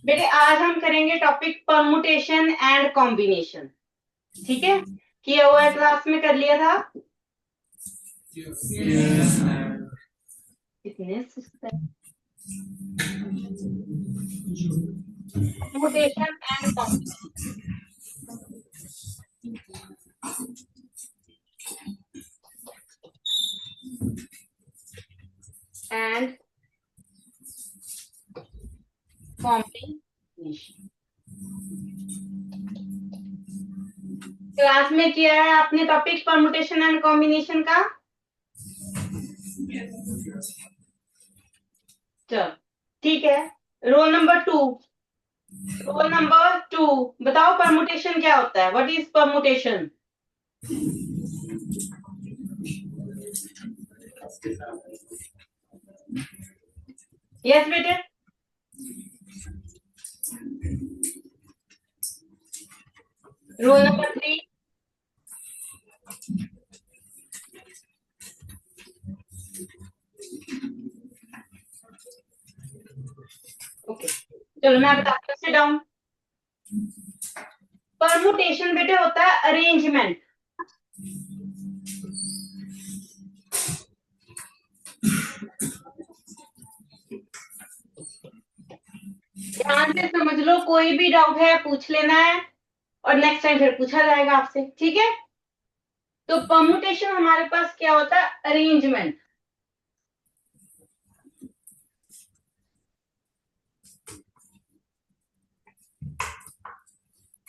बेटे आज हम करेंगे टॉपिक परमुटेशन एंड कॉम्बिनेशन। ठीक है, किया हुआ है, क्लास में कर लिया था। कितने सुस्त है। Permutation and combination and combination class में किया है आपने टॉपिक परमुटेशन एंड कॉम्बिनेशन का। चलो ठीक है। रोल नंबर 2, रोल नंबर 2 बताओ परमुटेशन क्या होता है। What is permutation? यस बेटे। Roll number 3। ओके चलो मैं बताती हूँ। Sit down. परमुटेशन बेटे होता है अरेंजमेंट। ध्यान से समझ लो, कोई भी डाउट है पूछ लेना है और नेक्स्ट टाइम फिर पूछा जाएगा आपसे। ठीक है, तो परमुटेशन हमारे पास क्या होता है? Arrangement.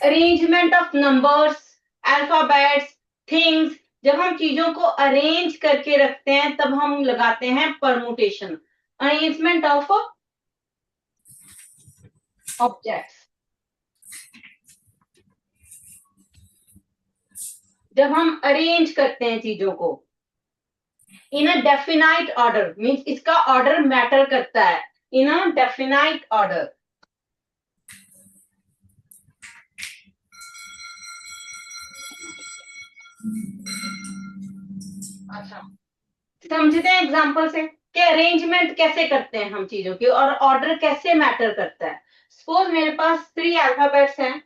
Arrangement of numbers, alphabets, things. जब हम चीजों को अरेंज करके रखते हैं तब हम लगाते हैं परमुटेशन। Arrangement of objects. जब हम अरेंज करते हैं चीजों को इन अ डेफिनाइट ऑर्डर, मीन्स इसका ऑर्डर मैटर करता है। इन अ डेफिनाइट ऑर्डर। अच्छा, समझते हैं एग्जाम्पल से कि अरेंजमेंट कैसे करते हैं हम चीजों की और ऑर्डर कैसे मैटर करता है। सपोज मेरे पास 3 अल्फाबेट्स हैं,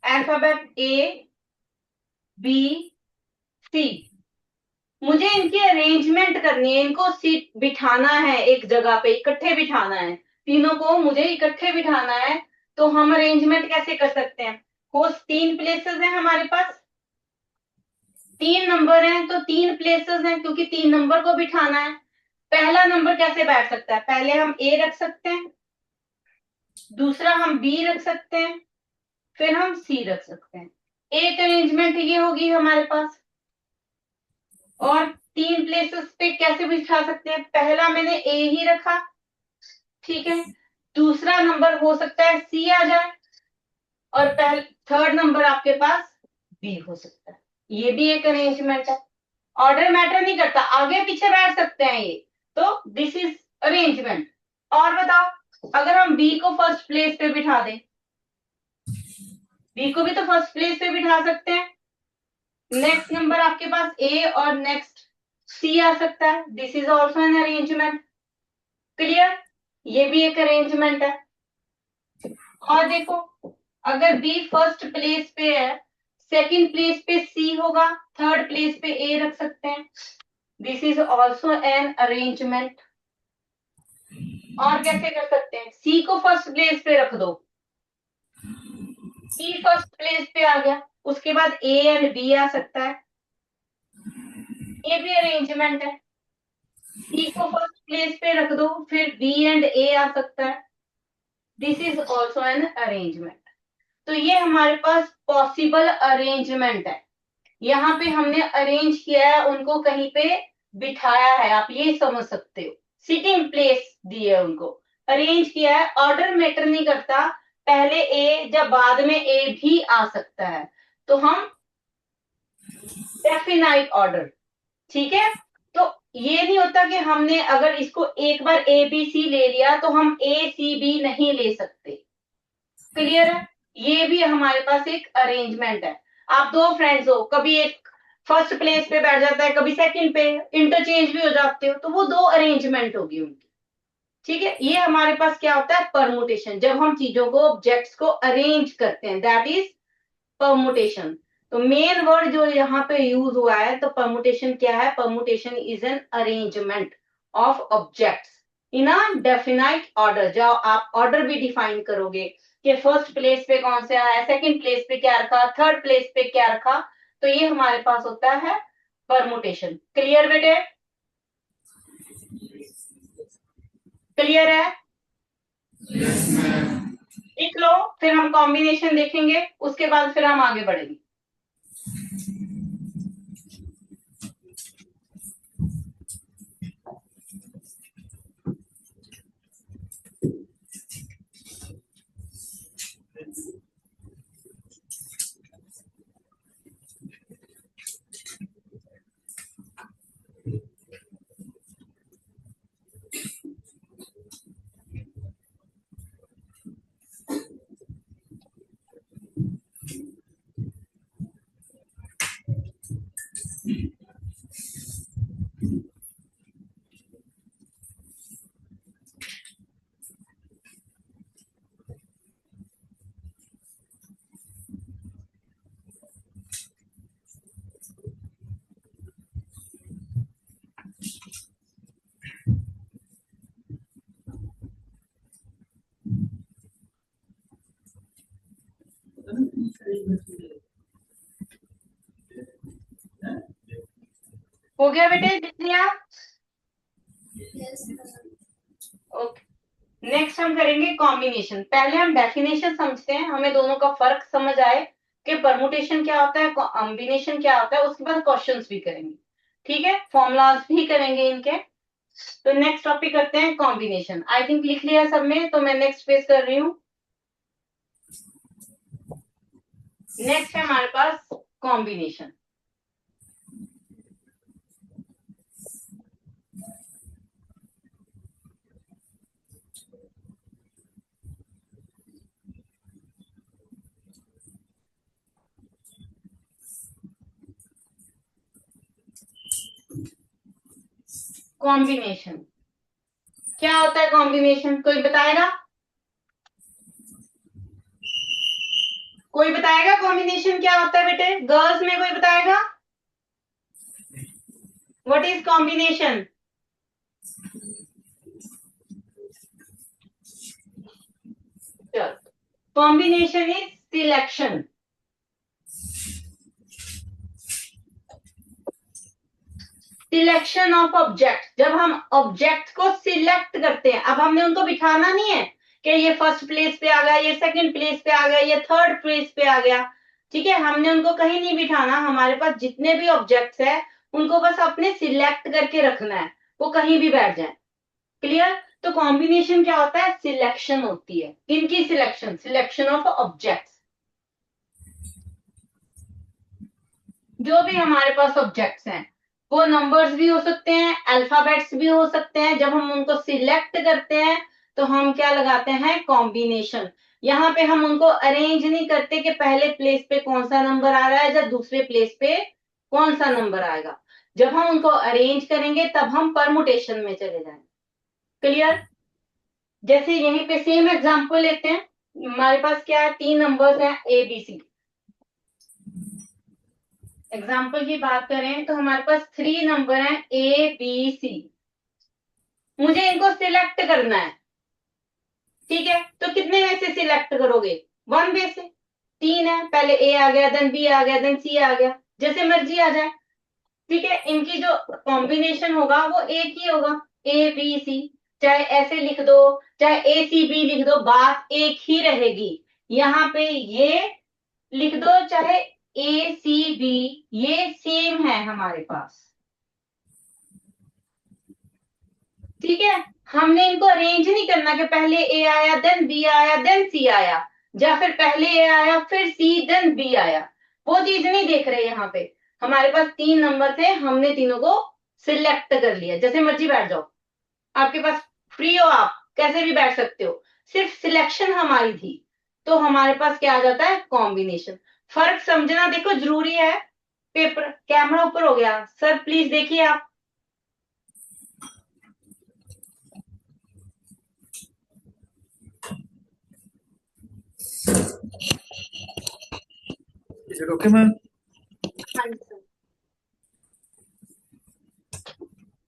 अल्फाबेट ए, बी, सी। मुझे इनकी अरेंजमेंट करनी है, इनको सीट बिठाना है, एक जगह पे इकट्ठे बिठाना है। तीनों को मुझे इकट्ठे बिठाना है। तो हम अरेंजमेंट कैसे कर सकते हैं? वो 3 प्लेसेस हैं हमारे पास, 3 नंबर हैं तो 3 प्लेसेस हैं, क्योंकि 3 नंबर को बिठाना है। पहला नंबर कैसे बैठ सकता है? पहले हम ए रख सकते हैं, दूसरा हम बी रख सकते हैं, फिर हम सी रख सकते हैं। एक अरेंजमेंट ये होगी हमारे पास। और 3 प्लेसेस पे कैसे बिठा सकते हैं? पहला मैंने ए ही रखा, ठीक है। दूसरा नंबर हो सकता है सी आ जाए और थर्ड नंबर आपके पास बी हो सकता है। ये भी एक अरेंजमेंट है। ऑर्डर मैटर नहीं करता, आगे पीछे बैठ सकते हैं ये। तो दिस इज अरेंजमेंट। और बताओ, अगर हम बी को फर्स्ट प्लेस पे बिठा दें, बी को भी तो फर्स्ट प्लेस पे बिठा सकते हैं। नेक्स्ट नंबर आपके पास ए और नेक्स्ट सी आ सकता है। This is also an arrangement. Clear? ये भी एक अरेंजमेंट है। और देखो, अगर बी फर्स्ट प्लेस पे है, सेकंड प्लेस पे सी होगा, थर्ड प्लेस पे ए रख सकते हैं। This is also an arrangement. और कैसे कर सकते हैं? सी को फर्स्ट प्लेस पे रख दो, सी फर्स्ट प्लेस पे आ गया, उसके बाद ए एंड बी आ सकता है। ये भी अरेंजमेंट है। सी को फर्स्ट प्लेस पे रख दो, फिर बी एंड ए आ सकता है। This is also an arrangement. तो ये हमारे पास पॉसिबल अरेंजमेंट है। यहाँ पे हमने अरेंज किया है, उनको कहीं पे बिठाया है, आप ये समझ सकते हो। सिटिंग प्लेस दी है उनको, अरेंज किया है। ऑर्डर मैटर नहीं करता, पहले ए जब बाद में ए भी आ सकता है। तो हम डेफिनाइट ऑर्डर, ठीक है। तो ये नहीं होता कि हमने अगर इसको एक बार ए बी सी ले लिया तो हम ए सी बी नहीं ले सकते। क्लियर है? ये भी हमारे पास एक अरेंजमेंट है। आप दो फ्रेंड्स हो, कभी एक फर्स्ट प्लेस पे बैठ जाता है, कभी सेकंड पे, इंटरचेंज भी हो जाते हो, तो वो दो अरेंजमेंट होगी उनकी। ठीक है, ये हमारे पास क्या होता है, परमुटेशन, जब हम चीजों को, ऑब्जेक्ट्स को अरेंज करते हैं, दैट इज परमुटेशन। तो मेन वर्ड जो यहाँ पे यूज हुआ है, तो परमुटेशन क्या है, permutation is an arrangement of objects in a definite order. जब आप ऑर्डर भी डिफाइन करोगे कि फर्स्ट प्लेस पे कौन सा है, सेकंड प्लेस पे क्या रखा, थर्ड प्लेस पे क्या रखा, तो ये हमारे पास होता है परमुटेशन। क्लियर बेटे, क्लियर है? लिख लो, फिर हम कॉम्बिनेशन देखेंगे, उसके बाद फिर हम आगे बढ़ेंगे। हो गया बेटे, लिख लिया? ओके, नेक्स्ट हम करेंगे कॉम्बिनेशन। पहले हम डेफिनेशन समझते हैं, हमें दोनों का फर्क समझ आए कि परमुटेशन क्या होता है, कॉम्बिनेशन क्या होता है, उसके बाद क्वेश्चंस भी करेंगे। ठीक है, फॉर्मूलाज भी करेंगे इनके। तो नेक्स्ट टॉपिक करते हैं कॉम्बिनेशन। आई थिंक लिख लिया सबने, तो मैं नेक्स्ट पेज कर रही हूँ। नेक्स्ट है हमारे पास कॉम्बिनेशन। कॉम्बिनेशन क्या होता है, कॉम्बिनेशन कोई बताएगा? कोई बताएगा कॉम्बिनेशन क्या होता है बेटे, गर्ल्स में कोई बताएगा? What is combination? Combination is selection. Selection of object, जब हम ऑब्जेक्ट को सिलेक्ट करते हैं, अब हमने उनको बिठाना नहीं है कि ये फर्स्ट प्लेस पे आ गया, ये सेकंड प्लेस पे आ गया, ये थर्ड प्लेस पे आ गया। ठीक है, हमने उनको कहीं नहीं बिठाना, हमारे पास जितने भी ऑब्जेक्ट्स है उनको बस अपने सिलेक्ट करके रखना है, वो कहीं भी बैठ जाए। क्लियर? तो कॉम्बिनेशन क्या होता है, सिलेक्शन होती है। किनकी सिलेक्शन? Selection of objects. जो भी हमारे पास ऑब्जेक्ट्स हैं, वो नंबर्स भी हो सकते हैं, अल्फाबेट्स भी हो सकते हैं। जब हम उनको सिलेक्ट करते हैं तो हम क्या लगाते हैं, कॉम्बिनेशन। यहाँ पे हम उनको अरेंज नहीं करते कि पहले प्लेस पे कौन सा नंबर आ रहा है या दूसरे प्लेस पे कौन सा नंबर आएगा। जब हम उनको अरेंज करेंगे तब हम परमुटेशन में चले जाएंगे। क्लियर? जैसे यहीं पे सेम एग्जांपल लेते हैं, हमारे पास क्या है, तीन नंबर्स हैं ए बी सी। एग्जाम्पल की बात करें तो हमारे पास थ्री नंबर हैं ए बी सी। मुझे इनको सिलेक्ट करना है। ठीक है, तो कितने में से सिलेक्ट करोगे, वन वे से। तीन है, पहले ए आ गया, देन बी आ गया, देन सी आ गया, जैसे मर्जी आ जाए। ठीक है, इनकी जो कॉम्बिनेशन होगा वो एक ही होगा, ए बी सी। चाहे ऐसे लिख दो, चाहे ए सी बी लिख दो, बात एक ही रहेगी। यहाँ पे ये लिख दो, चाहे ए सी बी, ये सेम है हमारे पास। ठीक है, हमने इनको अरेंज नहीं करना कि पहले ए आया, देन बी आया, देन सी आया, या फिर पहले ए आया फिर सी देन बी आया। वो चीज नहीं देख रहे यहाँ पे। हमारे पास तीन नंबर थे, हमने तीनों को सिलेक्ट कर लिया, जैसे मर्जी बैठ जाओ, आपके पास फ्री हो, आप कैसे भी बैठ सकते हो। सिर्फ सिलेक्शन हमारी थी, तो हमारे पास क्या आ जाता है, कॉम्बिनेशन। फर्क समझना देखो जरूरी है। पेपर, कैमरा ऊपर हो गया सर, प्लीज देखिए आप। Is it okay, ma'am? हाँ जी।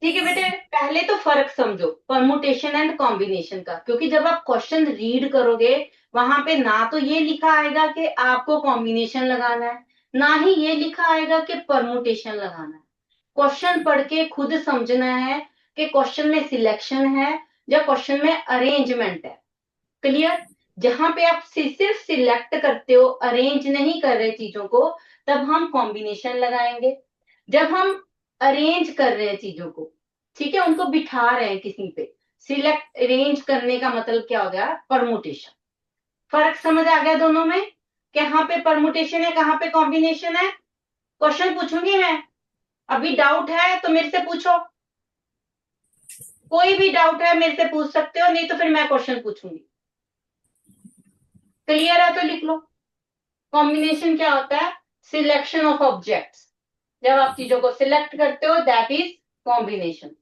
ठीक है बेटे, पहले तो फर्क समझो परमुटेशन एंड कॉम्बिनेशन का, क्योंकि जब आप क्वेश्चन रीड करोगे वहां पे ना तो ये लिखा आएगा कि आपको कॉम्बिनेशन लगाना है, ना ही ये लिखा आएगा कि परमुटेशन लगाना है। क्वेश्चन पढ़ के खुद समझना है कि क्वेश्चन में सिलेक्शन है या क्वेश्चन में अरेंजमेंट है। क्लियर? जहां पे आप सिर्फ सिलेक्ट करते हो, अरेंज नहीं कर रहे चीजों को, तब हम कॉम्बिनेशन लगाएंगे। जब हम अरेंज कर रहे हैं चीजों को, ठीक है, उनको बिठा रहे हैं किसी पे, सिलेक्ट अरेंज करने का मतलब क्या हो गया? परमुटेशन। फर्क समझ आ गया दोनों में? कहाँ पे परमुटेशन है, कहाँ पे कॉम्बिनेशन है? क्वेश्चन पूछूंगी मैं, अभी डाउट है तो मेरे से पूछो, कोई भी डाउट है मेरे से पूछ सकते हो, नहीं तो फिर मैं क्वेश्चन पूछूंगी। क्लियर है तो लिख लो। कॉम्बिनेशन क्या होता है? Selection of objects. जब आप चीजों को सिलेक्ट करते हो, दैट इज कॉम्बिनेशन।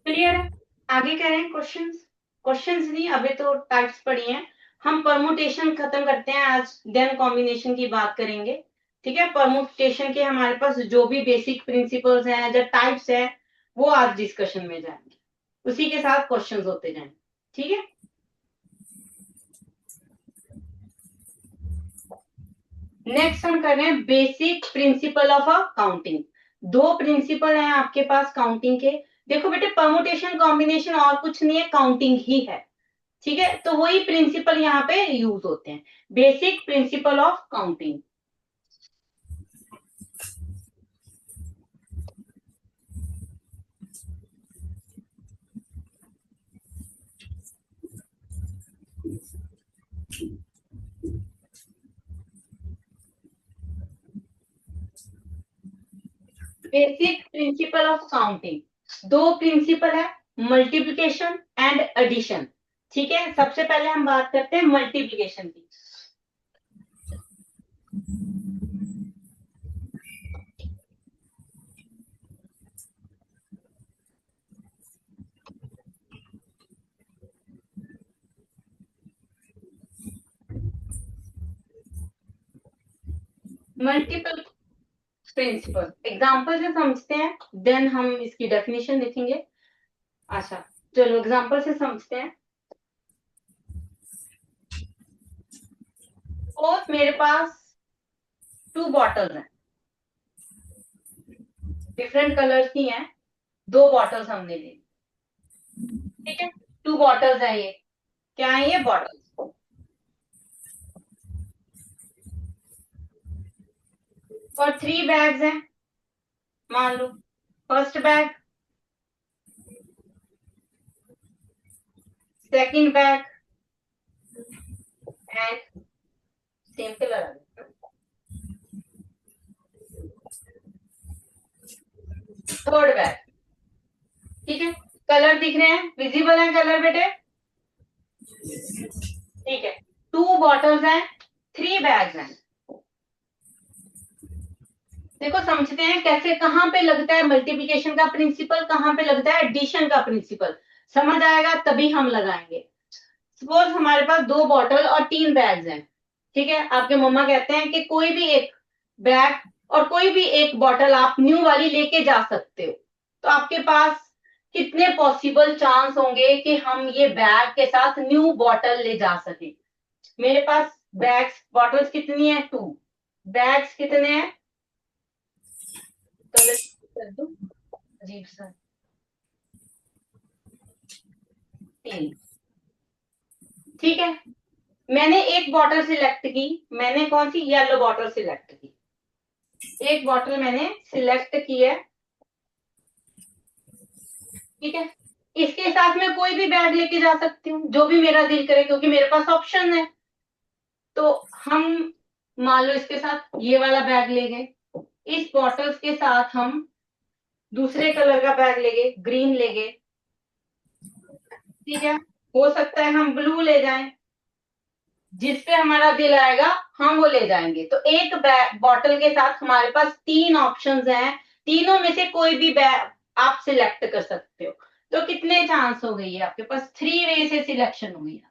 क्लियर है? आगे कह रहे हैं क्वेश्चंस। क्वेश्चंस नहीं, अभी तो टाइप्स पढ़ी हैं। हम परमुटेशन खत्म करते हैं आज, देन कॉम्बिनेशन की बात करेंगे। ठीक है, परमुटेशन के हमारे पास जो भी बेसिक प्रिंसिपल्स हैं, जो टाइप्स है, वो आज डिस्कशन में जाएंगे, उसी के साथ क्वेश्चंस होते जाएंगे। ठीक है, नेक्स्ट हम कर रहे हैं basic principle of a counting. दो प्रिंसिपल हैं आपके पास काउंटिंग के। देखो बेटे, परमुटेशन कॉम्बिनेशन और कुछ नहीं है, काउंटिंग ही है। ठीक है, तो वही प्रिंसिपल यहाँ पे यूज होते हैं, basic principle of counting. Basic principle of counting दो प्रिंसिपल है, मल्टीप्लिकेशन एंड एडिशन। ठीक है, सबसे पहले हम बात करते हैं मल्टीप्लिकेशन की। मल्टीपल प्रिंसिपल एग्जाम्पल से समझते हैं, देन हम इसकी डेफिनेशन देखेंगे। अच्छा, चलो एग्जाम्पल से समझते हैं। और मेरे पास टू बॉटल्स हैं, डिफरेंट कलर्स की हैं, दो बॉटल्स हमने ली। ठीक है, टू बॉटल्स है ये, क्या है ये? बॉटल्स। और थ्री बैग्स हैं, मान लो। First bag, second bag and same colour. Third bag. ठीक है, कलर दिख रहे हैं, विजिबल है कलर बेटे? ठीक है, टू बॉटल्स हैं, थ्री बैग्स हैं। देखो समझते हैं कैसे, कहां पे लगता है मल्टीप्लिकेशन का प्रिंसिपल, कहां पे लगता है एडिशन का प्रिंसिपल। समझ आएगा तभी हम लगाएंगे। सपोज हमारे पास दो बॉटल और तीन बैग्स हैं। ठीक है, आपके मम्मा कहते हैं कि कोई भी एक बैग और कोई भी एक बॉटल आप न्यू वाली लेके जा सकते हो, तो आपके पास कितने पॉसिबल चांस होंगे कि हम ये बैग के साथ न्यू बॉटल ले जा सके? मेरे पास बैग्स, बॉटल्स कितनी है? टू। बैग्स कितने हैं? कलर कर दो, अजीब सा। तीन। ठीक है, मैंने एक बॉटल सिलेक्ट की, मैंने कौन सी, येलो बॉटल सिलेक्ट की, एक बॉटल मैंने सिलेक्ट की है, ठीक है। इसके साथ में कोई भी बैग लेके जा सकती हूँ, जो भी मेरा दिल करे, क्योंकि मेरे पास ऑप्शन है। तो हम मान लो इसके साथ ये वाला बैग ले गए, इस बॉटल्स के साथ हम दूसरे कलर का बैग ले गए, ग्रीन ले गए, ठीक है। हो सकता है हम ब्लू ले जाएं, जिस पे हमारा दिल आएगा हम वो ले जाएंगे। तो एक बॉटल के साथ हमारे पास तीन ऑप्शंस हैं, तीनों में से कोई भी बैग आप सिलेक्ट कर सकते हो। तो कितने चांस हो गई है आपके पास, 3 वे से सिलेक्शन हुई है,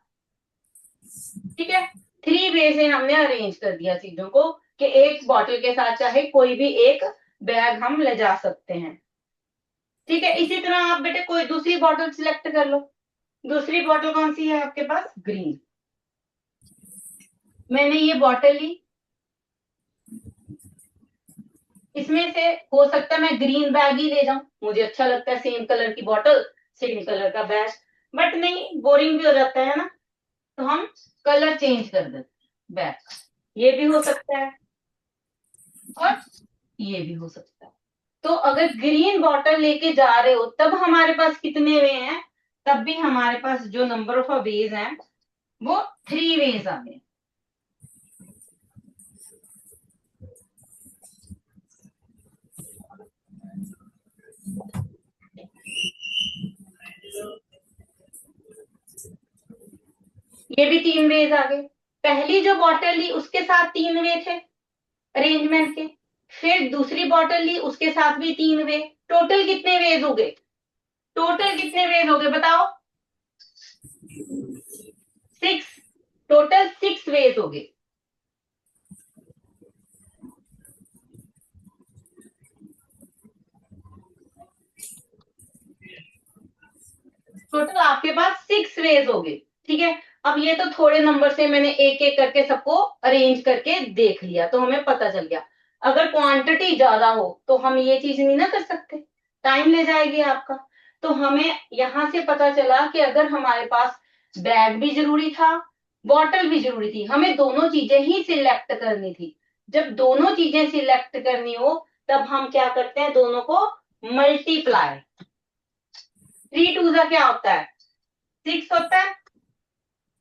ठीक है। 3 वे से हमने अरेंज कर दिया चीजों को, कि एक बॉटल के साथ चाहे कोई भी एक बैग हम ले जा सकते हैं, ठीक है। इसी तरह आप बेटे कोई दूसरी बॉटल सिलेक्ट कर लो। दूसरी बॉटल कौन सी है आपके पास, ग्रीन। मैंने ये बॉटल ली, इसमें से हो सकता है मैं ग्रीन बैग ही ले जाऊं, मुझे अच्छा लगता है सेम कलर की बॉटल सेम कलर का बैग, बट नहीं, बोरिंग भी हो जाता है ना, तो हम कलर चेंज कर देते बैग का। ये भी हो सकता है और ये भी हो सकता है। तो अगर ग्रीन बॉटल लेके जा रहे हो तब हमारे पास कितने वे हैं, तब भी हमारे पास जो नंबर ऑफ वेज हैं वो 3 वेज आ गए। ये भी 3 वेज आ गए। पहली जो बॉटल ली उसके साथ 3 वे थे अरेंजमेंट के, फिर दूसरी बॉटल ली उसके साथ भी 3 वे। टोटल कितने वेज हो गए, टोटल कितने वेज हो गए बताओ, 6, टोटल 6 वेज हो गए। टोटल आपके पास 6 वेज हो गए, ठीक है। अब ये तो थोड़े नंबर से मैंने एक एक करके सबको अरेंज करके देख लिया, तो हमें पता चल गया। अगर क्वांटिटी ज्यादा हो तो हम ये चीज नहीं ना कर सकते, टाइम ले जाएगी आपका। तो हमें यहां से पता चला कि अगर हमारे पास बैग भी जरूरी था, बॉटल भी जरूरी थी, हमें दोनों चीजें ही सिलेक्ट करनी थी। जब दोनों चीजें सिलेक्ट करनी हो तब हम क्या करते हैं, दोनों को मल्टीप्लाई। 3 टू जा क्या होता है, 6 होता है,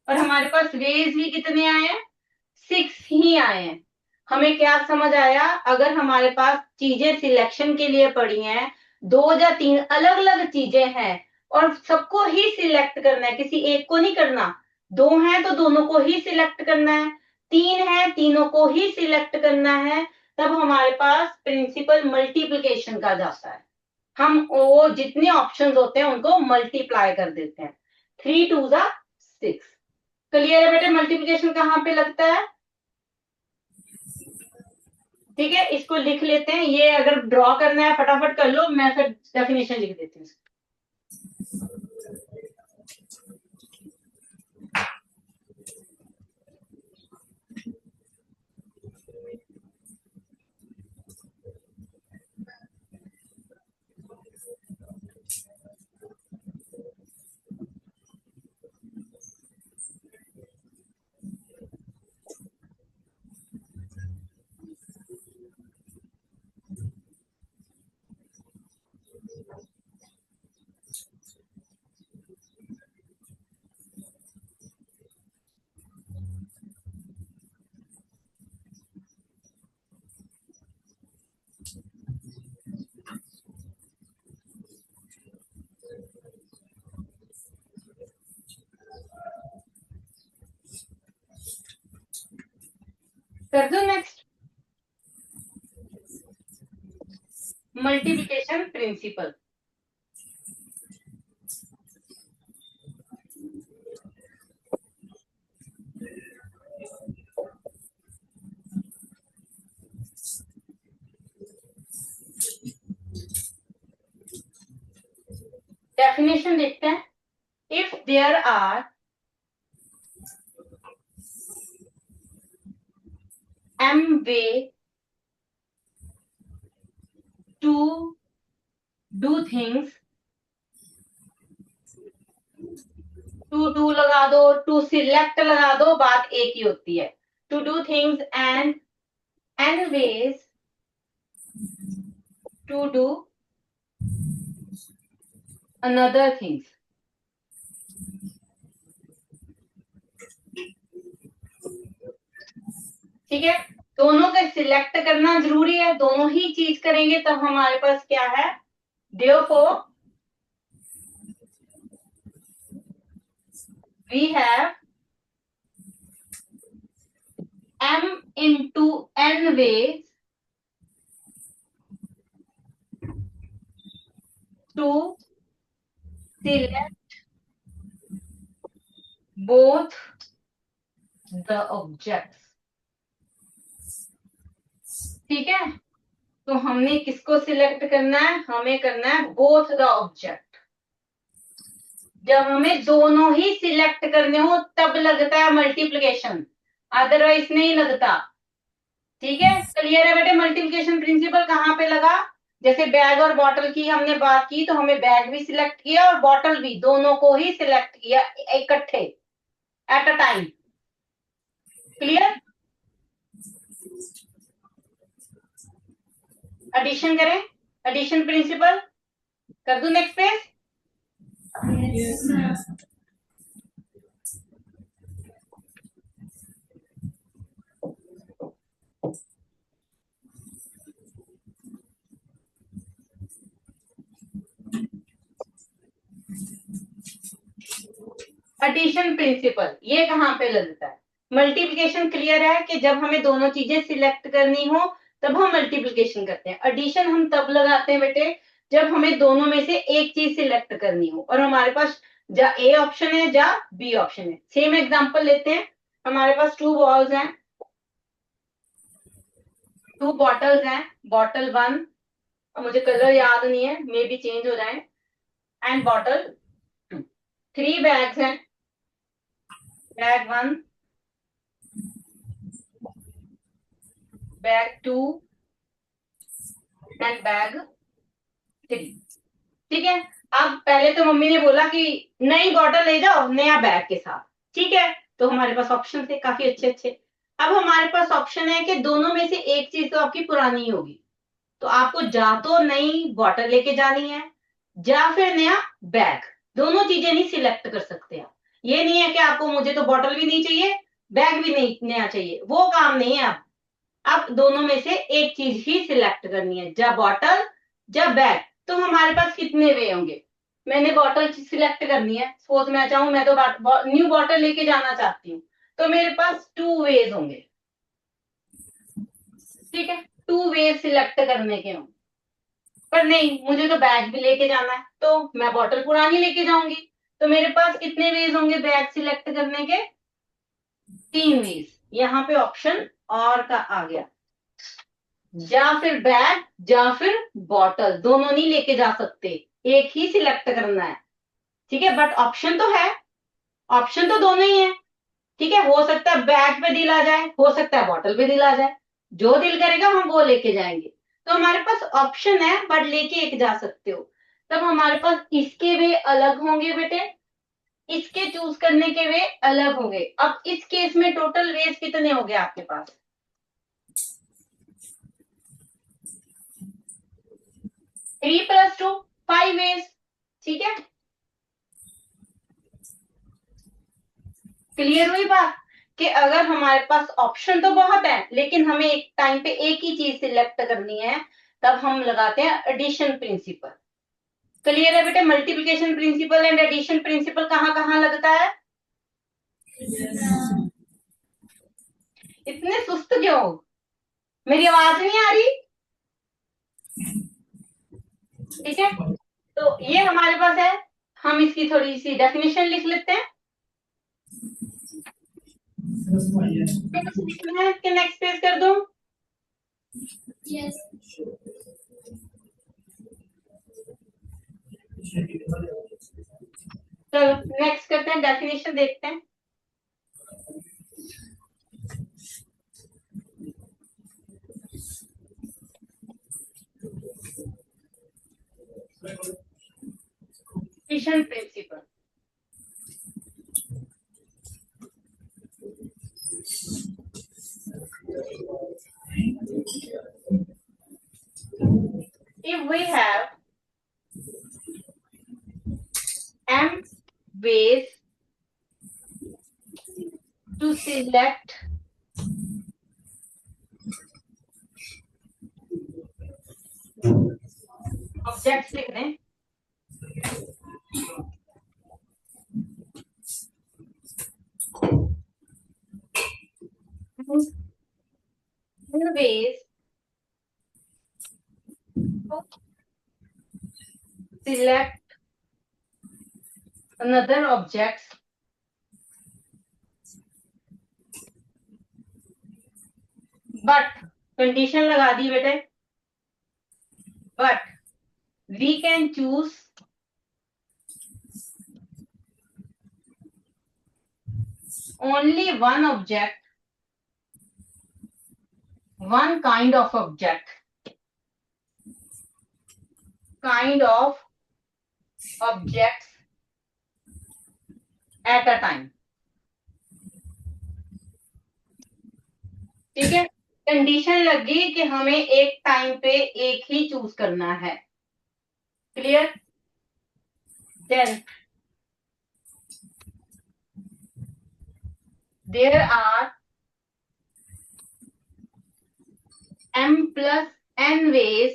और हमारे पास वेज भी कितने आए हैं, 6 ही आए हैं। हमें क्या समझ आया, अगर हमारे पास चीजें सिलेक्शन के लिए पड़ी हैं, 2 या 3 अलग अलग चीजें हैं, और सबको ही सिलेक्ट करना है, किसी एक को नहीं करना। 2 हैं तो दोनों को ही सिलेक्ट करना है, 3 है तीनों को ही सिलेक्ट करना है, तब हमारे पास प्रिंसिपल मल्टीप्लिकेशन का जाता है। हम वो जितने ऑप्शंस होते हैं उनको मल्टीप्लाई कर देते हैं। 3 टू जा 6। क्लियर है बेटे, मल्टीप्लिकेशन कहाँ पे लगता है, ठीक है। इसको लिख लेते हैं, ये अगर ड्रॉ करना है फटाफट कर लो, मैं फिर डेफिनेशन लिख देती हूँ। कर दो नेक्स्ट, मल्टीप्लिकेशन प्रिंसिपल। डेफिनेशन देखते हैं, if there are m way to do things, to लगा दो, टू सिलेक्ट लगा दो, बात एक ही होती है। To do things and anyways to do another things. ठीक है, दोनों का सिलेक्ट करना जरूरी है, दोनों ही चीज करेंगे तब हमारे पास क्या है, therefore we have m into n ways to select both the objects। ठीक है, तो हमने किसको सिलेक्ट करना है, हमें करना है बोथ द ऑब्जेक्ट। जब हमें दोनों ही सिलेक्ट करने हो तब लगता है मल्टीप्लिकेशन, अदरवाइज नहीं लगता। ठीक है, क्लियर है बेटे। मल्टीप्लिकेशन प्रिंसिपल कहाँ पे लगा, जैसे बैग और बॉटल की हमने बात की तो हमें बैग भी सिलेक्ट किया और बॉटल भी, दोनों को ही सिलेक्ट किया इकट्ठे, at a time. Clear. Addition करें, एडिशन प्रिंसिपल कर दूं नेक्स्ट पेज। एडिशन प्रिंसिपल ये कहाँ पे लगता है, मल्टीप्लिकेशन क्लियर है कि जब हमें दोनों चीजें सिलेक्ट करनी हो तब हम मल्टीप्लिकेशन करते हैं। एडिशन हम तब लगाते हैं बेटे जब हमें दोनों में से एक चीज सिलेक्ट करनी हो और हमारे पास जा ए ऑप्शन है जा बी ऑप्शन है। सेम एग्जांपल लेते हैं, हमारे पास टू बॉल्स हैं, टू बॉटल्स हैं, बॉटल वन, मुझे कलर याद नहीं है, मे बी चेंज हो जाए, and bottle two. Three bags हैं, bag one, bag two and bag three. ठीक है, अब पहले तो मम्मी ने बोला कि नई बॉटल ले जाओ नया बैग के साथ। ठीक है, तो हमारे पास ऑप्शन थे काफी अच्छे अच्छे। अब हमारे पास ऑप्शन है कि दोनों में से एक चीज तो आपकी पुरानी होगी, तो आपको जा तो नई बॉटल लेके जानी है या फिर नया बैग, दोनों चीजें नहीं सिलेक्ट कर सकते आप। ये नहीं है कि आपको मुझे तो बॉटल भी नहीं चाहिए बैग भी नहीं नया चाहिए, वो काम नहीं है। अब दोनों में से एक चीज ही सिलेक्ट करनी है, या बॉटल या बैग। तो हमारे पास कितने वे होंगे, मैंने बॉटल सिलेक्ट करनी है, सपोज मैं चाहूं मैं तो न्यू बॉटल लेके जाना चाहती हूँ, तो मेरे पास टू वेज होंगे। ठीक है, टू वे सिलेक्ट करने के होंगे, पर नहीं मुझे तो बैग भी लेके जाना है तो मैं बॉटल पुरानी लेके जाऊंगी। तो मेरे पास कितने वेज होंगे बैग सिलेक्ट करने के, तीन वेज। यहाँ पे ऑप्शन और का आ गया, या फिर बैग या फिर बॉटल, दोनों नहीं लेके जा सकते, एक ही सिलेक्ट करना है। ठीक है, बट ऑप्शन तो है, ऑप्शन तो दोनों ही है। ठीक है, हो सकता है बैग पे दिल आ जाए, हो सकता है बॉटल पे दिल आ जाए, जो दिल करेगा हम वो लेके जाएंगे। तो हमारे पास ऑप्शन है बट लेके एक जा सकते हो। तब हमारे पास इसके वे अलग होंगे बेटे, इसके चूज करने के वे अलग होंगे। अब इस केस में टोटल वेज कितने हो गए आपके पास, 3 + 2 5 वेज। ठीक है, क्लियर हुई बात कि अगर हमारे पास ऑप्शन तो बहुत है लेकिन हमें एक टाइम पे एक ही चीज सिलेक्ट करनी है, तब हम लगाते हैं एडिशन प्रिंसिपल। क्लियर है बेटे, multiplication principle and addition principle कहाँ कहाँ लगता है। इतने सुस्त क्यों, मेरी आवाज नहीं आ रही। ठीक है, तो ये हमारे पास है, हम इसकी थोड़ी सी डेफिनेशन लिख लेते हैं। नेक्स्ट पेज कर दूं। चलो नेक्स्ट करते हैं, डेफिनेशन देखते हैं। Addition principle, if we have m ways to select objects लिख दें, ways to select another objects but condition लगा दी बेटे, but we can choose only one object, one kind of object, objects at a time. ठीक है, condition लगी कि हमें एक टाइम पे एक ही चूज करना है. Clear? Then there are m plus n ways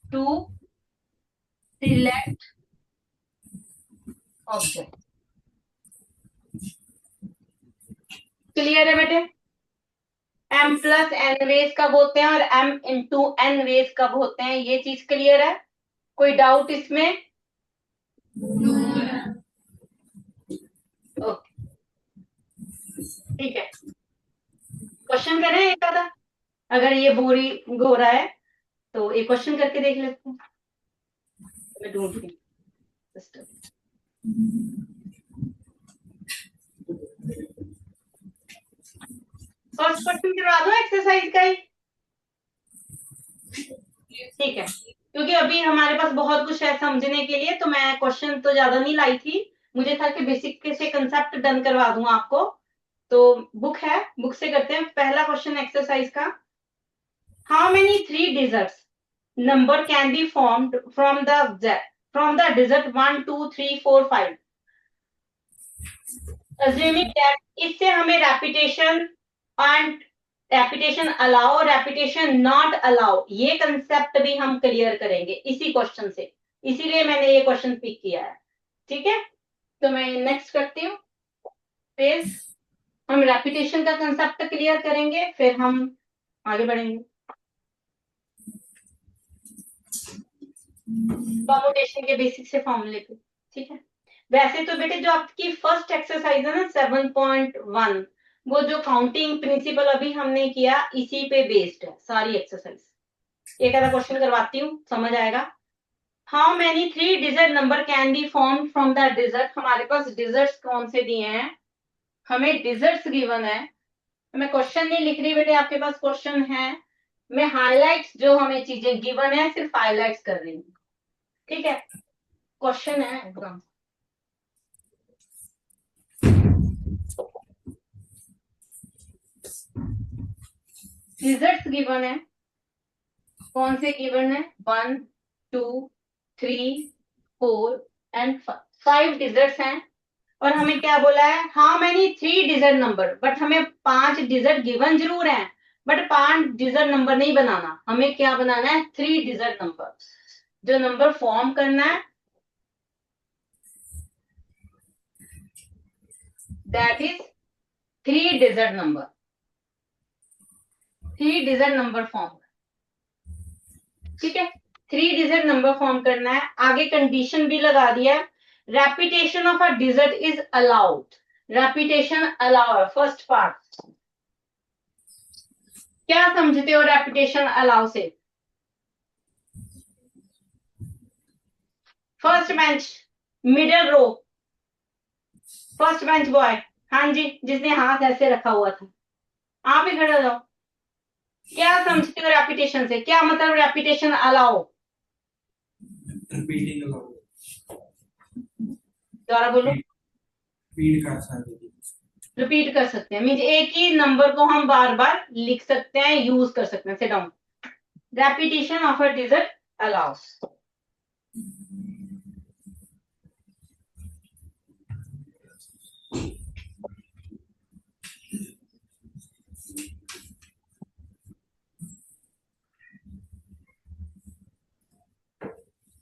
to select object. Clear है बेटे? m plus n ways कब होते हैं और m into n ways कब होते हैं, ये चीज क्लियर है? कोई डाउट इसमें? ओके, ठीक है. क्वेश्चन करें एक आधा, अगर ये बोरिंग हो रहा है तो एक क्वेश्चन करके देख लेते हैं. मैं ढूंढ रही सिस्टम. फर्स्ट क्वेश्चन करवा दो एक्सरसाइज का ही, ठीक है, क्योंकि अभी हमारे पास बहुत कुछ है समझने के लिए, तो मैं क्वेश्चन तो ज्यादा नहीं लाई थी, मुझे था कि बेसिक से कंसेप्ट डन करवा दूं आपको. तो बुक है, बुक से करते हैं. पहला क्वेश्चन एक्सरसाइज का, how many 3 digits number can be formed from the digit 1 2 3 4 5, assuming that इससे हमें repetition and repetition allow, repetition not allow, ये कंसेप्ट भी हम क्लियर करेंगे इसी क्वेश्चन से, इसीलिए मैंने ये क्वेश्चन पिक किया है. ठीक है, तो मैं नेक्स्ट करती हूँ. फिर हम रेपिटेशन का कंसेप्ट क्लियर करेंगे, फिर हम आगे बढ़ेंगे कॉम्यूटेशन के बेसिक से फॉर्मूले पे. ठीक है, वैसे तो बेटे जो आपकी फर्स्ट एक्सरसाइज है ना 7.1, वो जो काउंटिंग प्रिंसिपल अभी हमने किया इसी पे बेस्ड है सारी एक्सरसाइज. एक आधा क्वेश्चन करवाती हूँ, समझ आएगा. How many 3 digit number can be form from the digit. हमारे पास डिजिट्स कौन से दिए हैं, हमें डिजिट्स गिवन है. मैं क्वेश्चन नहीं लिख रही बेटे, आपके पास क्वेश्चन है, मैं हाईलाइट्स जो हमें चीजें गिवन है सिर्फ हाईलाइट्स कर रही हूँ. ठीक है, क्वेश्चन है एकदम. डिजिट्स गिवन है, कौन से गिवन है, 1 2 3 4 एंड 5 डिजिट्स हैं. और हमें क्या बोला है, how many 3 digit number, but हमें 5 डिजिट गिवन जरूर है, बट 5 डिजिट नंबर नहीं बनाना, हमें क्या बनाना है, 3 डिजिट नंबर. जो नंबर फॉर्म करना है that is 3 digit number. 3 digit number form. ठीक है, 3 डिजिट नंबर फॉर्म करना है. आगे कंडीशन भी लगा दिया, repetition of a digit is allowed. Repetition allow, first part. क्या समझते हो रेपिटेशन अलाउ से? फर्स्ट बेंच, मिडिल रो, फर्स्ट बेंच बॉय, हाँ जी, जिसने हाथ ऐसे रखा हुआ था, आप ही खड़े हो जाओ. क्या समझते हो रेपिटेशन से, क्या मतलब रेपिटेशन अलाउ? Repeating allow. दोबारा बोलो. रिपीट कर सकते हैं, मीन्स एक ही नंबर को हम बार बार लिख सकते हैं, यूज कर सकते हैं. Sit down. Repetition of a digit allow us.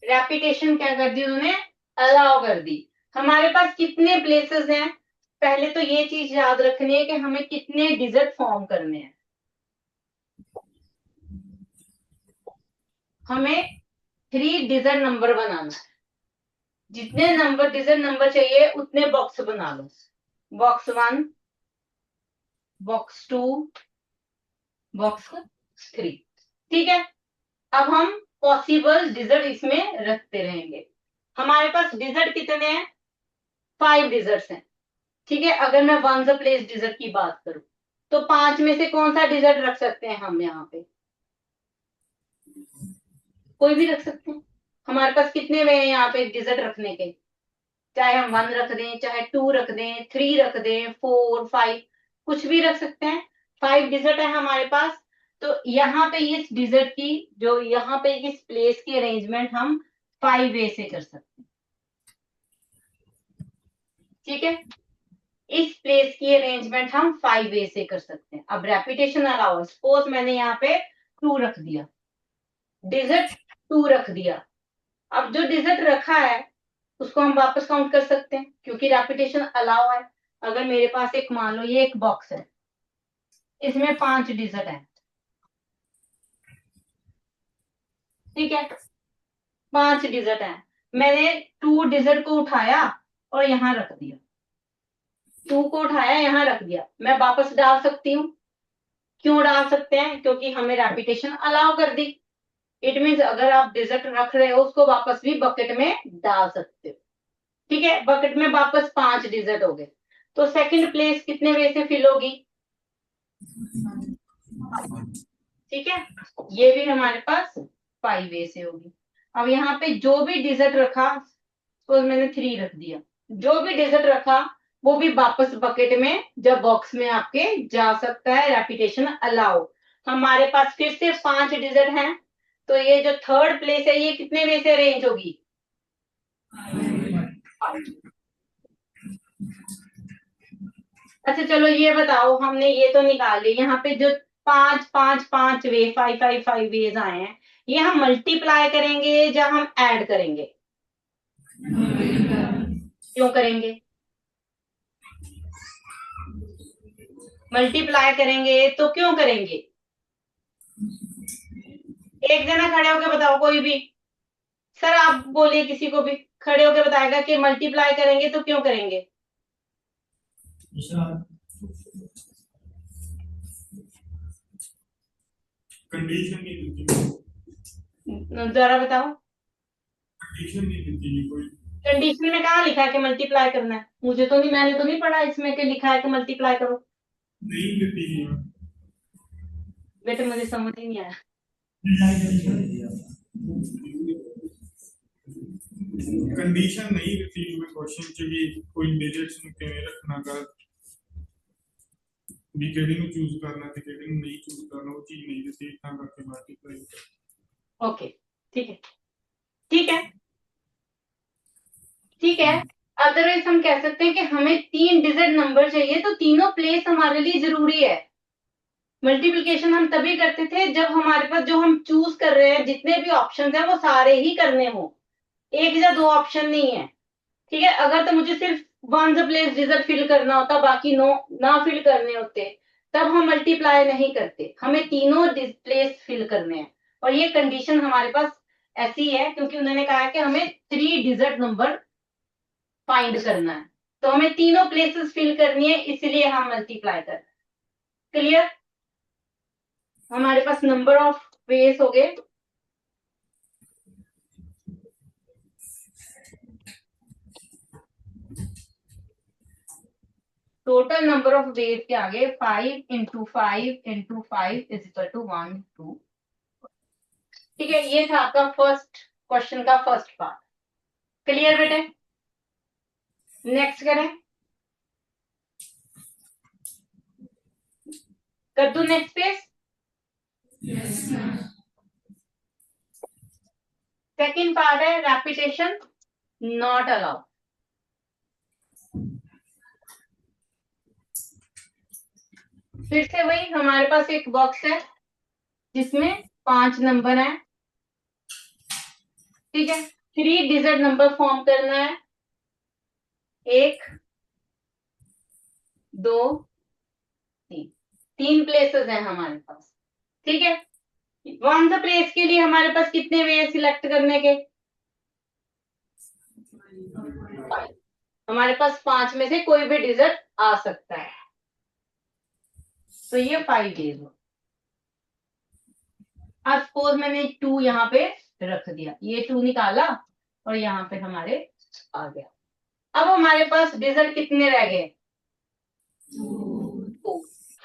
Repetition क्या कर दी उन्होंने, अलाउ कर दी। हमारे पास कितने प्लेसेस हैं, पहले तो ये चीज याद रखनी है कि हमें कितने डिजिट फॉर्म करने हैं। हमें 3 डिजिट नंबर बनाना है। जितने नंबर डिजिट नंबर चाहिए उतने बॉक्स बना लो। Box 1, box 2, box 3। ठीक है, अब हम पॉसिबल डिजिट इसमें रखते रहेंगे। हमारे पास डिजिट कितने हैं, 5 डिजिट्स हैं। ठीक है, अगर मैं वन द प्लेस डिजिट की बात करूं तो 5 में से कौन सा डिजिट रख सकते हैं हम यहाँ पे, कोई भी रख सकते हैं। हमारे पास कितने वे हैं यहाँ पे डिजिट रखने के, चाहे हम 1 रख दें, चाहे 2 रख दें, 3 रख दें, 4, 5, कुछ भी रख सकते हैं। 5 डिजिट है हमारे पास। तो यहाँ पे इस डिजिट की, जो यहाँ पे इस प्लेस की अरेंजमेंट हम 5 वे से कर सकते हैं। ठीक है, इस प्लेस की अरेंजमेंट हम 5 वे से कर सकते हैं। अब रेपिटेशन अलाउ, सपोज मैंने यहाँ पे 2 रख दिया, डिजिट 2 रख दिया। अब जो डिजिट रखा है उसको हम वापस काउंट कर सकते हैं क्योंकि रेपिटेशन अलाउ है। अगर मेरे पास एक, मान लो ये एक बॉक्स है, इसमें 5 डिजिट है। ठीक है, 5 डिजिट है। मैंने 2 डिजिट को उठाया और यहां रख दिया, 2 को उठाया यहां रख दिया, मैं वापस डाल सकती हूँ। क्यों डाल सकते हैं, क्योंकि हमें रेपिटेशन अलाउ कर दी। इट मीन्स अगर आप डिजिट रख रहे हो उसको वापस भी बकेट में डाल सकते हो। ठीक है, बकेट में वापस 5 डिजिट हो गए। तो सेकंड प्लेस कितने वे से फिल होगी, ठीक है, ये भी हमारे पास 5 वे से होगी। अब यहाँ पे जो भी डिजिट रखा, सपोज मैंने 3 रख दिया, जो भी डिजिट रखा वो भी वापस बकेट में जब बॉक्स में आपके जा सकता है, रेपिटेशन अलाउ। हमारे पास फिर से 5 डिजिट हैं, तो ये जो थर्ड प्लेस है ये कितने वे से अरेंज होगी, अच्छा चलो ये बताओ, हमने ये तो निकाल लिया, यहाँ पे जो 5 5 5 वे, 5 5 5 वेज आए हैं, ये हम मल्टीप्लाई करेंगे या हम ऐड करेंगे, क्यों करेंगे, मल्टीप्लाई करेंगे तो क्यों करेंगे, एक जना खड़े होके बताओ, कोई भी, सर आप बोलिए, किसी को भी खड़े होके बताएगा कि मल्टीप्लाई करेंगे तो क्यों करेंगे, कंडीशन नहीं देती, जरा बताओ। कंडीशन नहीं देती कोई। कंडीशन में कहाँ लिखा है कि मल्टीप्लाई करना है, मुझे तो नहीं, मैंने तो नहीं पढ़ा इसमें कि लिखा है कि मल्टीप्लाई करो। नहीं देती है। बेटे मुझे समझ ही नहीं आया। कंडीशन नहीं ਦਿੱਤੀ ਜਿਵੇਂ ਕੁਐਸਚਨ ਚ ਵੀ ਕੋਈ ਡਿਜਿਟਸ ਨੂੰ ਕਿਵੇਂ ਰੱਖਣਾ ਗਾ, ਵੀ ਕਿਹੜੀ ਨੂੰ ਚੂਜ਼ ਕਰਨਾ ਤੇ ਕਿਹੜੀ ਨੂੰ ਨਹੀਂ ਚੂਜ਼ ਕਰਨਾ, ਉਹ ਚੀਜ਼ ਨਹੀਂ ਦਿੱਤੀ ਤਾਂ ਕਰਕੇ ਮਲਟੀਪਲਾਈ। ओके, ठीक है, ठीक है, ठीक है। अदरवाइज हम कह सकते हैं कि हमें 3 डिजिट नंबर चाहिए, तो तीनों प्लेस हमारे लिए जरूरी है। मल्टीप्लिकेशन हम तभी करते थे जब हमारे पास जो हम चूज कर रहे हैं जितने भी ऑप्शन हैं वो सारे ही करने हो, एक या 2 ऑप्शन नहीं है। ठीक है, अगर तो मुझे सिर्फ one the place digit fill करना होता, बाकी नो ना फिल करने होते, तब हम मल्टीप्लाई नहीं करते, हमें तीनों प्लेस फिल करने हैं। और ये कंडीशन हमारे पास ऐसी है क्योंकि उन्होंने कहा है कि हमें 3 डिजिट नंबर फाइंड करना है, तो हमें तीनों प्लेसेस फिल करनी है, इसलिए हम मल्टीप्लाई कर रहे हैं। क्लियर, हमारे पास नंबर ऑफ वेज हो गए। टोटल नंबर ऑफ वेज के आगे 5 into 5 into 5 is equal to 1 2। ठीक है, ये था आपका फर्स्ट क्वेश्चन का फर्स्ट पार्ट। क्लियर बेटे, नेक्स्ट करें, कर दू नेक्स्ट पेज। सेकेंड पार्ट है रेपिटेशन नॉट अलाउड। फिर से वही हमारे पास एक बॉक्स है जिसमें 5 नंबर हैं, ठीक है। 3 डिजिट नंबर फॉर्म करना है, 1 2 3, 3 प्लेसेस हैं हमारे पास, ठीक है। वन द प्लेस के लिए हमारे पास कितने वे सिलेक्ट करने के? 5। हमारे पास 5 में से कोई भी डिजिट आ सकता है, तो ये 5 डेज हो। अब सपोज मैंने 2 यहाँ पे रख दिया, ये 2 निकाला और यहाँ पे हमारे आ गया। अब हमारे पास डिजिट कितने रह गए?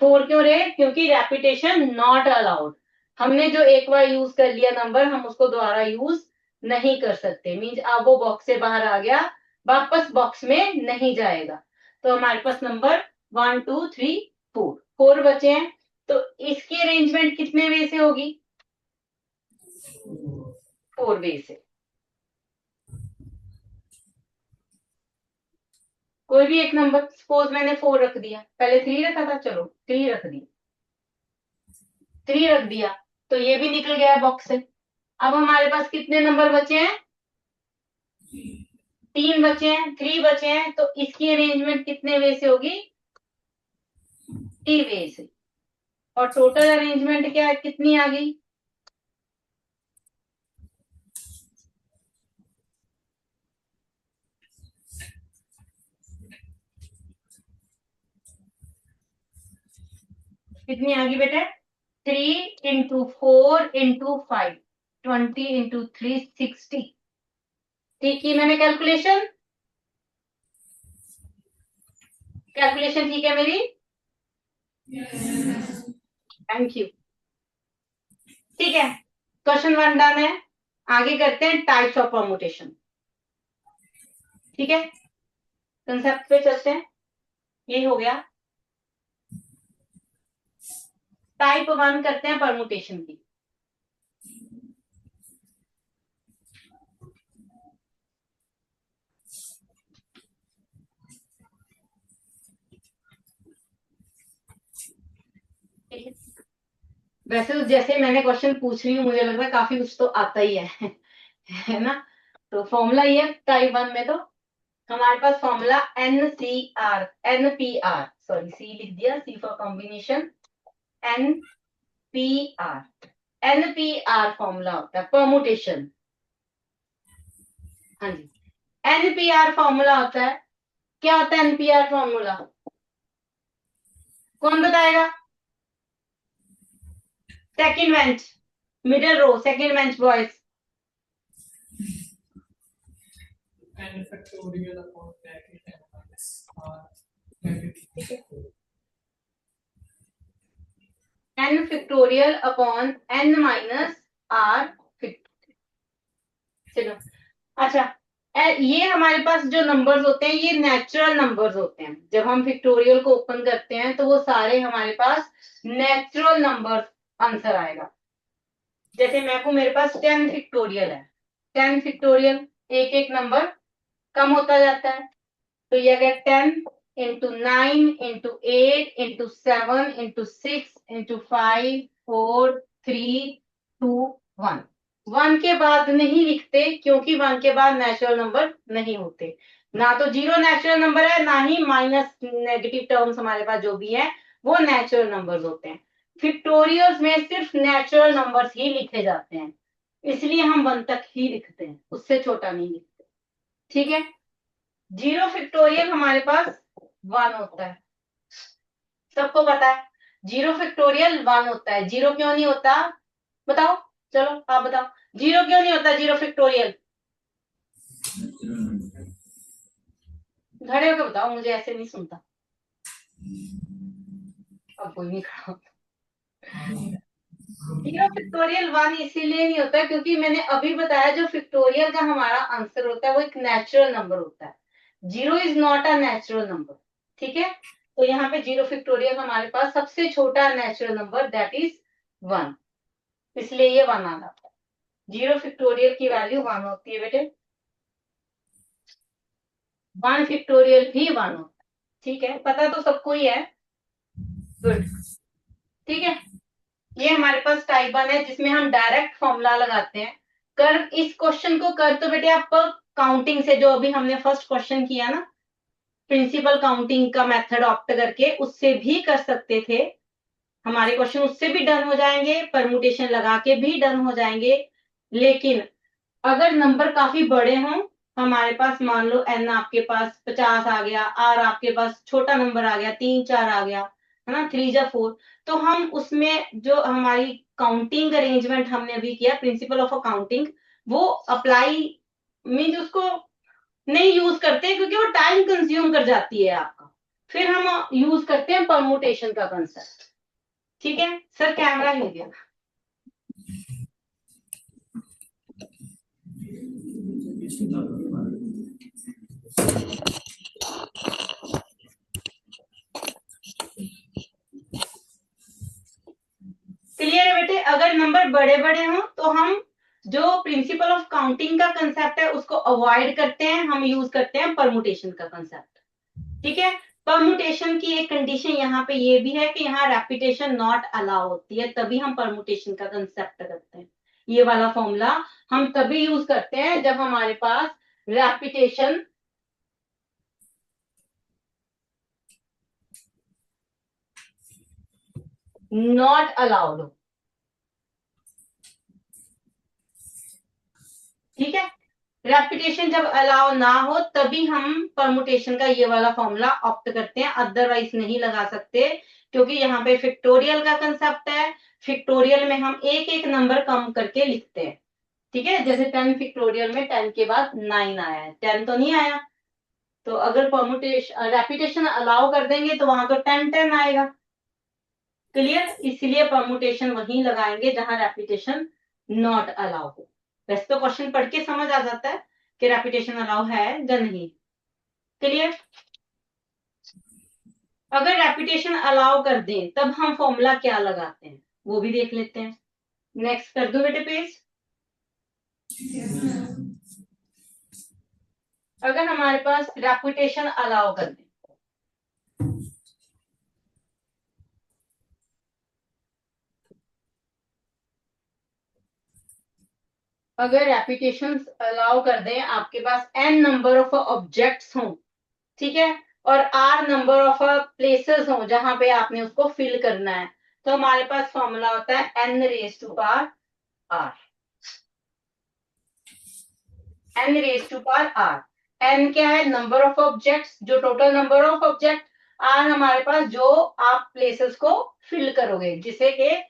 4 क्यों रहे? क्योंकि रेपिटेशन नॉट अलाउड। हमने जो एक बार यूज कर लिया नंबर, हम उसको दोबारा यूज नहीं कर सकते। मींस अब वो बॉक्स से बाहर आ गया, वापस बॉक्स में नहीं जाएगा। तो हमारे पास नंबर 1 2 3 4 बचे हैं। तो इसकी अरेंजमेंट कितने वे से होगी? 4 वे से। कोई भी एक नंबर, सपोज मैंने 4 रख दिया, पहले 3 रखा था, चलो 3 रख दिया, 3 रख दिया, तो ये भी निकल गया बॉक्स से। अब हमारे पास कितने नंबर बचे हैं? 3 बचे हैं, 3 बचे हैं, तो इसकी अरेंजमेंट कितने वे से होगी? 3 वे से। और टोटल अरेंजमेंट क्या है, कितनी आ गई? कितनी आ गई बेटा? 3 इंटू 4 इंटू 5, 20 इंटू 3 60। ठीक की मैंने कैलकुलेशन? कैलकुलेशन ठीक है मेरी? Thank you. ठीक है, क्वेश्चन 1 डन है। आगे करते हैं टाइप्स ऑफ परमुटेशन। ठीक है, कंसेप्ट पे चलते हैं। ये हो गया। टाइप 1 करते हैं परमुटेशन की। वैसे तो जैसे मैंने क्वेश्चन पूछ रही हूँ, मुझे लग रहा है काफी कुछ तो आता ही है ना। तो फॉर्मूला ये टाइप 1 में तो हमारे पास formula NCR NPR, sorry C लिख दिया, C for combination, NPR। NPR formula होता है परमुटेशन। हाँ जी, NPR फॉर्मूला होता है। क्या होता है NPR फॉर्मूला? कौन बताएगा? Second bench, middle row, second bench boys. n factorial upon bracket n minus r n factorial upon n minus r factorial. चलो, अच्छा, ये हमारे पास जो नंबर्स होते हैं ये नेचुरल नंबर्स होते हैं। जब हम फैक्टोरियल को ओपन करते हैं तो वो सारे हमारे पास नेचुरल नंबर्स आंसर आएगा। जैसे मेरे पास 10 फैक्टोरियल है, 10 फैक्टोरियल, एक एक नंबर कम होता जाता है। तो ये अगर 10 into 9 into 8 into 7 into 6 into 5 4 3 2 1। 1 के बाद नहीं लिखते क्योंकि 1 के बाद नेचुरल नंबर नहीं होते। ना तो 0 नेचुरल नंबर है, ना ही माइनस नेगेटिव टर्म्स हमारे पास जो भी है वो नेचुरल नंबर्स होते हैं। फैक्टोरियल्स में सिर्फ नेचुरल नंबर्स ही लिखे जाते हैं, इसलिए हम 1 तक ही लिखते हैं, उससे छोटा नहीं लिखते। ठीक है, 0 फैक्टोरियल हमारे पास 1 होता है, सबको पता है 0 फैक्टोरियल 1 होता है। 0 क्यों नहीं होता बताओ? चलो आप बताओ, 0 क्यों नहीं होता 0 फैक्टोरियल? खड़े होकर बताओ, मुझे ऐसे नहीं सुनता। अब कोई नहीं खड़ा। 0 फैक्टोरियल 1 इसीलिए नहीं होता क्योंकि मैंने अभी बताया जो फैक्टोरियल का हमारा आंसर होता है वो एक नेचुरल नंबर होता है। 0 is not a natural number. ठीक है, तो यहाँ पे 0 फैक्टोरियल हमारे पास सबसे छोटा नेचुरल नंबर दैट इज 1, इसलिए ये 1 आ जाता है। 0 फैक्टोरियल की वैल्यू 1 होती है बेटे, 1 फैक्टोरियल भी 1 होता है। ठीक है, पता तो सबको ही है। गुड। ठीक है, ये हमारे पास टाइप 1 है जिसमें हम डायरेक्ट फॉर्मूला लगाते हैं। कर इस क्वेश्चन को कर तो बेटे आप काउंटिंग से, जो अभी हमने फर्स्ट क्वेश्चन किया ना, प्रिंसिपल काउंटिंग का मेथड ऑप्ट करके, उससे भी कर सकते थे। हमारे क्वेश्चन उससे भी डन हो जाएंगे, परमुटेशन लगा के भी डन हो जाएंगे। लेकिन अगर नंबर काफी बड़े हों, हमारे पास मान लो एन आपके पास 50 आ गया, आर आपके पास छोटा नंबर आ गया, 3 4 आ गया, है ना, 3 जा 4, तो हम उसमें जो हमारी काउंटिंग अरेंजमेंट हमने अभी किया, प्रिंसिपल ऑफ अकाउंटिंग, वो अप्लाई मीन उसको नहीं यूज करते, क्योंकि वो टाइम कंज्यूम कर जाती है आपका। फिर हम यूज करते हैं परमुटेशन का कंसेप्ट। ठीक है सर, कैमरा ही गया। क्लियर है बेटे, अगर नंबर बड़े बड़े हों तो हम जो प्रिंसिपल ऑफ काउंटिंग का कंसेप्ट है उसको अवॉइड करते हैं, हम यूज करते हैं परमुटेशन का कंसेप्ट। ठीक है, परमुटेशन की एक कंडीशन यहाँ पे ये भी है कि यहाँ रेपिटेशन नॉट अलाउ होती है, तभी हम परमुटेशन का कंसेप्ट करते हैं। ये वाला फॉर्मूला हम तभी यूज करते हैं जब हमारे पास रेपिटेशन नॉट अलाउड हो। ठीक है, रेपिटेशन जब अलाउ ना हो तभी हम परमुटेशन का ये वाला फॉर्मूला ऑप्ट करते हैं, अदरवाइज नहीं लगा सकते, क्योंकि यहाँ पे फिक्टोरियल का कंसेप्ट है। फिक्टोरियल में हम एक एक नंबर कम करके लिखते हैं। ठीक है, जैसे 10 फिक्टोरियल में 10 के बाद 9 आया है, 10 तो नहीं आया, तो अगर परमुटेशन रेपिटेशन अलाउ कर देंगे तो वहां तो 10 10 आएगा। क्लियर, इसलिए परमुटेशन वहीं लगाएंगे जहां रेपिटेशन नॉट अलाउ हो। वैसे तो क्वेश्चन पढ़ के समझ आ जाता है कि रेपिटेशन अलाउ है या नहीं। क्लियर, अगर रेपिटेशन अलाउ कर दें तब हम फॉर्मूला क्या लगाते हैं वो भी देख लेते हैं। नेक्स्ट कर दो बेटे पेज। अगर हमारे पास रेपिटेशन अलाउ कर दें, अगर रेपिटेशन अलाउ कर दें, आपके पास n नंबर ऑफ ऑब्जेक्ट्स हों, ठीक है, और r नंबर ऑफ प्लेसेस हों जहां पे आपने उसको फिल करना है, तो हमारे पास फॉर्मूला होता है n raise to power r। n raise to power r, n क्या है, नंबर ऑफ ऑब्जेक्ट्स, जो total number of object, r हमारे पास जो आप प्लेसेस को फिल करोगे, जिसे कि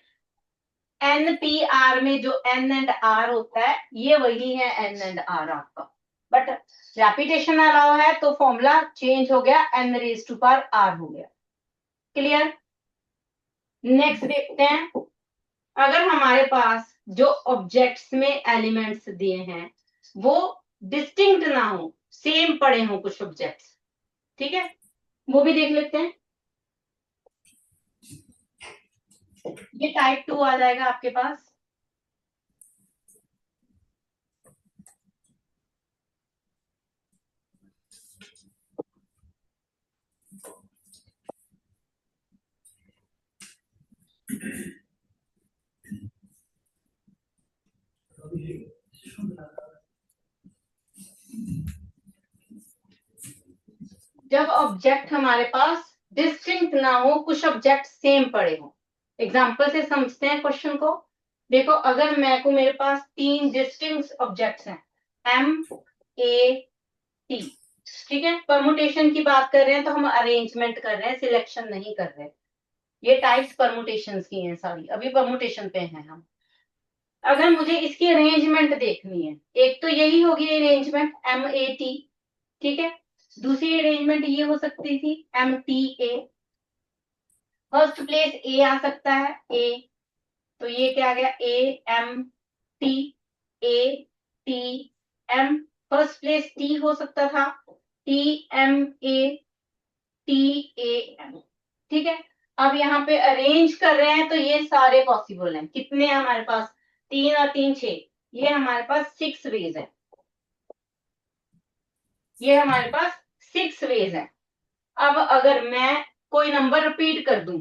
NPR में जो N एंड R होता है, ये वही है N एंड R आपका, बट रेपिटेशन अलाउ है तो फॉर्मूला चेंज हो गया, N raise to power R हो गया। क्लियर, नेक्स्ट देखते हैं। अगर हमारे पास जो ऑब्जेक्ट्स में एलिमेंट्स दिए हैं वो डिस्टिंक्ट ना हो, सेम पड़े हों कुछ ऑब्जेक्ट्स, ठीक है, वो भी देख लेते हैं। ये टाइप 2 आ जाएगा आपके पास। जब ऑब्जेक्ट हमारे पास डिस्टिंक्ट ना हो, कुछ ऑब्जेक्ट सेम पड़े हो। एग्जांपल से समझते हैं क्वेश्चन को। देखो, अगर मेरे पास 3 डिस्टिंक्ट ऑब्जेक्ट्स हैं, एम ए टी, ठीक है, परमुटेशन की बात कर रहे हैं तो हम अरेंजमेंट कर रहे हैं, सिलेक्शन नहीं कर रहे। ये टाइप्स परमुटेशंस की हैं सारी, अभी परमुटेशन पे हैं हम। अगर मुझे इसकी अरेंजमेंट देखनी है, एक तो यही होगी अरेंजमेंट एम ए टी, ठीक है, दूसरी अरेंजमेंट ये हो सकती थी M T A. First place A आ सकता है, ए, तो ये क्या आ गया, A M T, A T M. First place T हो सकता था, T M A, T A M. ठीक है, अब यहाँ पे अरेंज कर रहे हैं तो ये सारे पॉसिबल हैं। कितने हैं हमारे पास, 3 और 3 6, ये हमारे पास 6 वेज है, ये हमारे पास 6 वेज है। अब अगर मैं कोई नंबर रिपीट कर दूं,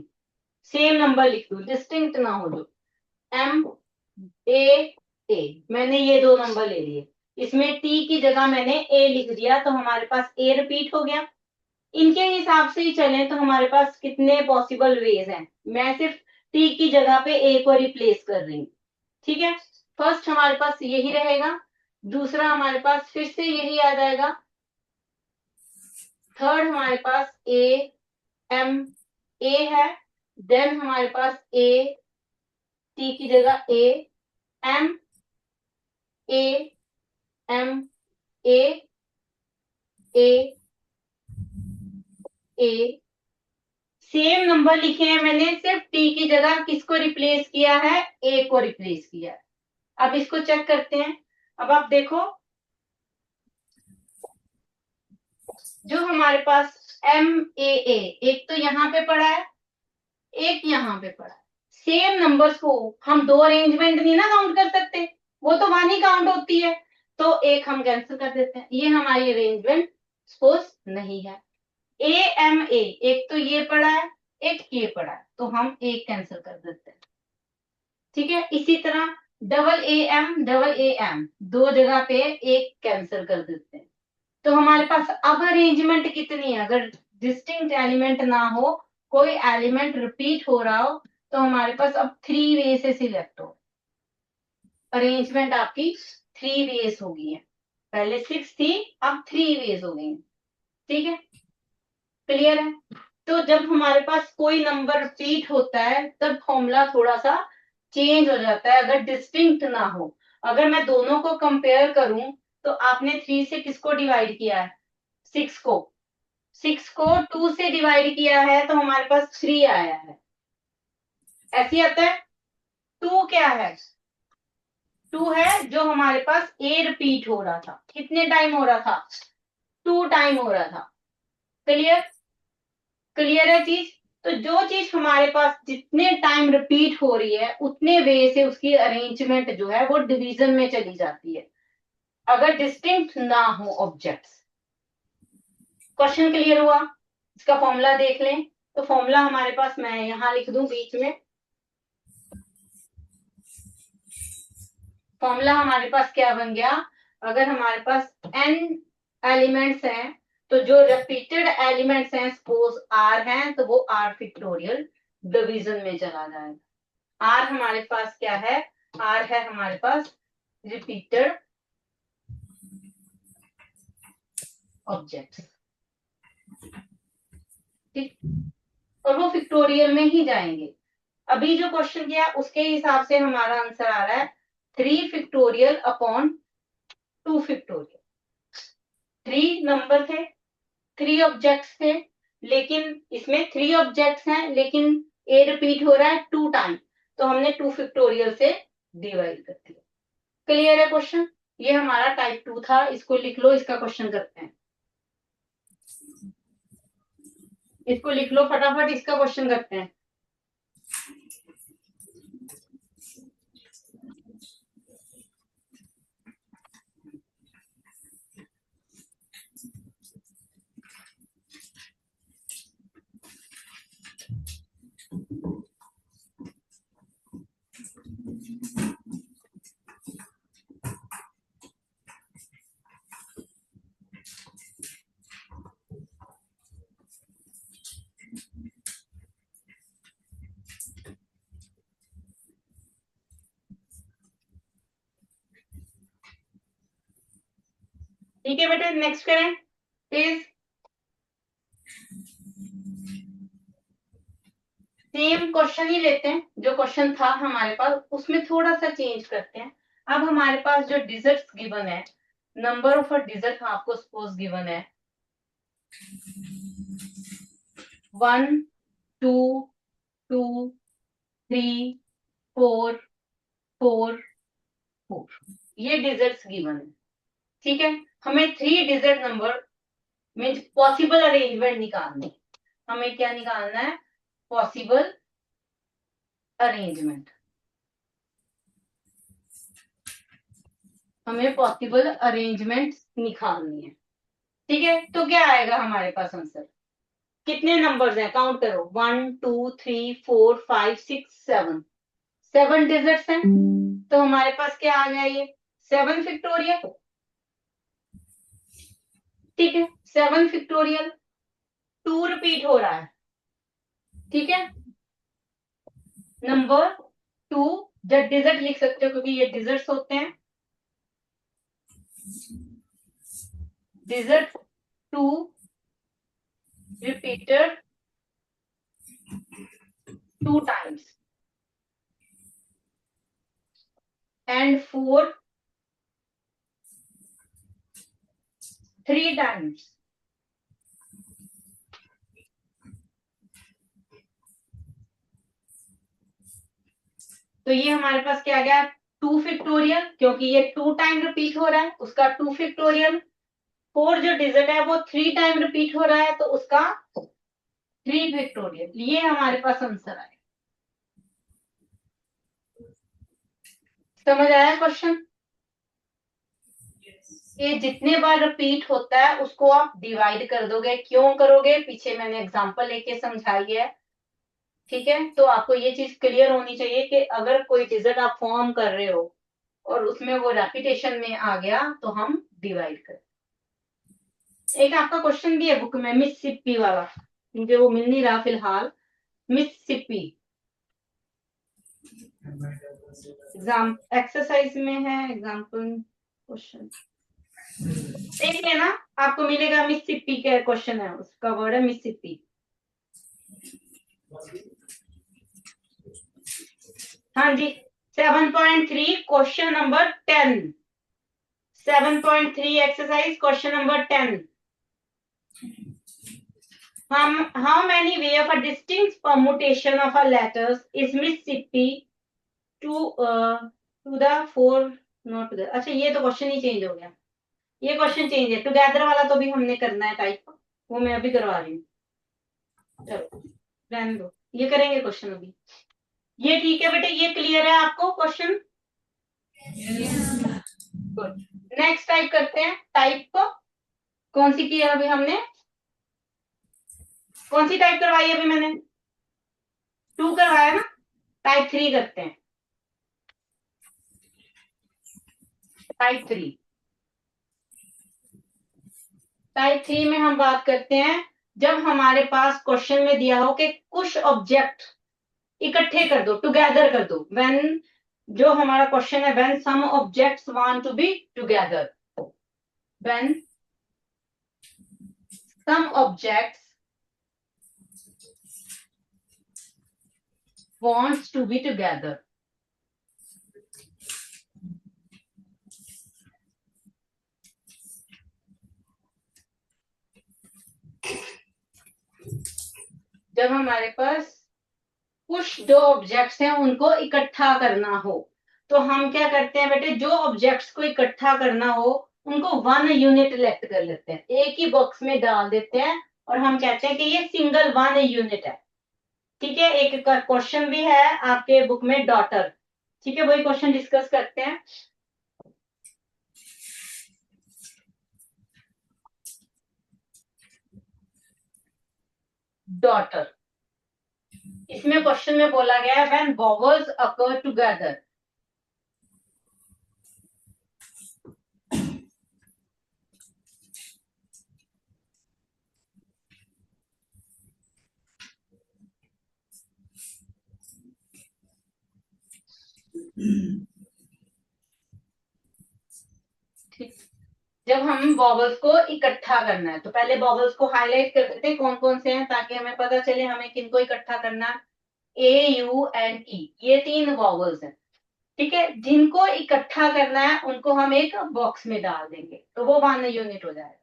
सेम नंबर लिख दूं, डिस्टिंक्ट ना हो जो, एम ए ए, मैंने ये दो नंबर ले लिए, इसमें टी की जगह मैंने ए लिख दिया, तो हमारे पास ए रिपीट हो गया। इनके हिसाब से ही चलें तो हमारे पास कितने पॉसिबल वेज हैं, मैं सिर्फ टी की जगह पे ए को रिप्लेस कर रही हूँ। ठीक है, फर्स्ट हमारे पास यही रहेगा, दूसरा हमारे पास फिर से यही आ जाएगा, थर्ड हमारे पास ए एम ए है, देन हमारे पास ए टी की जगह A M A M A A A, same number लिखे हैं मैंने, सिर्फ टी की जगह किसको रिप्लेस किया है, ए को रिप्लेस किया है। अब इसको चेक करते हैं। अब आप देखो, जो हमारे पास एम ए, एक तो यहाँ पे पड़ा है, एक यहाँ पे पड़ा है, सेम नंबर्स को हम दो अरेंजमेंट नहीं ना काउंट कर सकते, वो तो वन ही काउंट होती है, तो एक हम कैंसिल कर देते हैं, ये हमारी अरेंजमेंट सपोज नहीं है। ए एम ए, एक तो ये पड़ा है, एक ये पड़ा है, तो हम एक कैंसिल कर देते हैं। ठीक है, इसी तरह डबल ए एम, दो जगह पे एक कैंसिल कर देते हैं। तो हमारे पास अब अरेंजमेंट कितनी है, अगर डिस्टिंक्ट एलिमेंट ना हो, कोई एलिमेंट रिपीट हो रहा हो, तो हमारे पास अब 3 वे से सिलेक्ट हो, अरेंजमेंट आपकी 3 वेज हो गई है, पहले 6 थी, अब 3 वेज हो गई है। ठीक है, क्लियर है। तो जब हमारे पास कोई नंबर रिपीट होता है तब फॉर्मूला थोड़ा सा चेंज हो जाता है, अगर डिस्टिंक्ट ना हो। अगर मैं दोनों को कंपेयर करूं, तो आपने 3 से किसको डिवाइड किया है, 6 को, 6 को 2 से डिवाइड किया है, तो हमारे पास 3 आया है, ऐसे ही आता है। 2 क्या है, 2 है जो हमारे पास ए रिपीट हो रहा था, कितने टाइम हो रहा था, 2 टाइम हो रहा था। क्लियर, क्लियर है चीज। तो जो चीज हमारे पास जितने टाइम रिपीट हो रही है, उतने वे से उसकी अरेंजमेंट जो है वो डिवीजन में चली जाती है, अगर डिस्टिंक्ट ना हो ऑब्जेक्ट्स। क्वेश्चन क्लियर हुआ, इसका फॉर्मूला देख लें। तो फॉर्मूला हमारे पास, मैं यहां लिख दूं बीच में, फॉर्मूला हमारे पास क्या बन गया, अगर हमारे पास n एलिमेंट्स हैं, तो जो रिपीटेड एलिमेंट्स हैं सपोज r हैं, तो वो r फैक्टोरियल डिवीजन में चला जाएगा। r हमारे पास क्या है, r है हमारे पास रिपीटेड ऑब्जेक्ट्स। ठीक, और वो फैक्टोरियल में ही जाएंगे। अभी जो क्वेश्चन किया उसके हिसाब से हमारा आंसर आ रहा है 3 फैक्टोरियल अपॉन 2 फैक्टोरियल। 3 नंबर थे, 3 ऑब्जेक्ट्स थे, लेकिन इसमें 3 ऑब्जेक्ट्स हैं, लेकिन ए रिपीट हो रहा है 2 टाइम, तो हमने 2 फैक्टोरियल से डिवाइड कर दिया। क्लियर है क्वेश्चन, ये हमारा टाइप 2 था, इसको लिख लो, इसका क्वेश्चन करते हैं। इसको लिख लो फटाफट, इसका क्वेश्चन करते हैं। ठीक है बेटे, नेक्स्ट करें प्लीज। सेम क्वेश्चन ही लेते हैं, जो क्वेश्चन था हमारे पास उसमें थोड़ा सा चेंज करते हैं। अब हमारे पास जो डिजिट्स गिवन है, नंबर ऑफ अ डिजिट आपको सपोज गिवन है 1 2 2 3 4 4 4, ये डिजिट्स गिवन है। ठीक है, हमें 3 digit number means possible arrangement निकालनी है। हमें क्या निकालना है, पॉसिबल अरेंजमेंट। हमें पॉसिबल अरेंजमेंट निकालनी है। ठीक है, तो क्या आएगा हमारे पास आंसर? कितने नंबर्स हैं, काउंट करो, 1 2 3 4 5 6 7, 7 डिजिट्स हैं। तो हमारे पास क्या आ गया, ये 7 फैक्टोरियल। ठीक है, 7 फैक्टोरियल, 2 रिपीट हो रहा है। ठीक है, नंबर 2, जब डिजिट लिख सकते हो क्योंकि ये डिजिट्स होते हैं। Digit 2 repeated 2 times and 4 3 times। तो ये हमारे पास क्या आ गया, 2 फैक्टोरियल, क्योंकि ये 2 टाइम रिपीट हो रहा है, उसका 2 फैक्टोरियल। 4 जो डिजिट है वो 3 टाइम रिपीट हो रहा है, तो उसका 3 फैक्टोरियल। ये हमारे पास आंसर आया। समझ आया क्वेश्चन? ये जितने बार रिपीट होता है उसको आप डिवाइड कर दोगे। क्यों करोगे, पीछे मैंने एग्जांपल लेके समझाई है। ठीक है, तो आपको ये चीज क्लियर होनी चाहिए कि अगर कोई डिजिट आप फॉर्म कर रहे हो और उसमें वो रेपिटेशन में आ गया तो हम डिवाइड करें। एक आपका क्वेश्चन भी है बुक में, मिसिसिपी वाला, क्योंकि वो मिल नहीं रहा फिलहाल। मिसिसिपी एग्जाम एक्सरसाइज में है, एग्जाम्पल क्वेश्चन देख लेना, आपको मिलेगा। मिसिसिपी का क्वेश्चन है, उसका वर्ड है मिसिसिपी। हाँ जी, 7.3 question number 10। 7.3 exercise question number 10। How many way of a distinct permutation of a letters is Mississippi to the four not together? अच्छा, ये तो क्वेश्चन ही चेंज हो गया। ये क्वेश्चन चेंज है, टुगेदर वाला तो भी हमने करना है टाइप, वो मैं अभी करवा रही हूँ। चलो रहने दो, ये करेंगे क्वेश्चन अभी। ये ठीक है बेटे, ये क्लियर है आपको क्वेश्चन? गुड। नेक्स्ट टाइप करते हैं। टाइप कौन सी की है अभी हमने, कौन सी टाइप करवाई अभी मैंने? 2 करवाया ना, टाइप 3 करते हैं। टाइप 3, टाइप 3 में हम बात करते हैं जब हमारे पास क्वेश्चन में दिया हो कि कुछ ऑब्जेक्ट इकट्ठे कर दो, टुगेदर कर दो। व्हेन, जो हमारा क्वेश्चन है, when some objects want to be together, when some objects wants to be together. जब हमारे पास कुछ 2 ऑब्जेक्ट्स हैं उनको इकट्ठा करना हो, तो हम क्या करते हैं बेटे, जो ऑब्जेक्ट्स को इकट्ठा करना हो उनको 1 यूनिट लेफ्ट कर लेते हैं, एक ही बॉक्स में डाल देते हैं और हम कहते हैं कि ये सिंगल 1 यूनिट है। ठीक है, एक क्वेश्चन भी है आपके बुक में, डॉटर। ठीक है, वही क्वेश्चन डिस्कस करते हैं। डॉटर, इसमें क्वेश्चन में बोला गया है व्हेन वॉवल्स अकर टुगेदर। ठीक, जब हम बॉबल्स को इकट्ठा करना है तो पहले बॉबल्स को हाईलाइट कर देते हैं कौन कौन से हैं, ताकि हमें पता चले हमें किनको इकट्ठा करना है। ए, यू एंड ई, ये 3 बॉबल्स हैं। ठीक है, जिनको इकट्ठा करना है उनको हम एक बॉक्स में डाल देंगे तो वो 1 यूनिट हो जाएगा।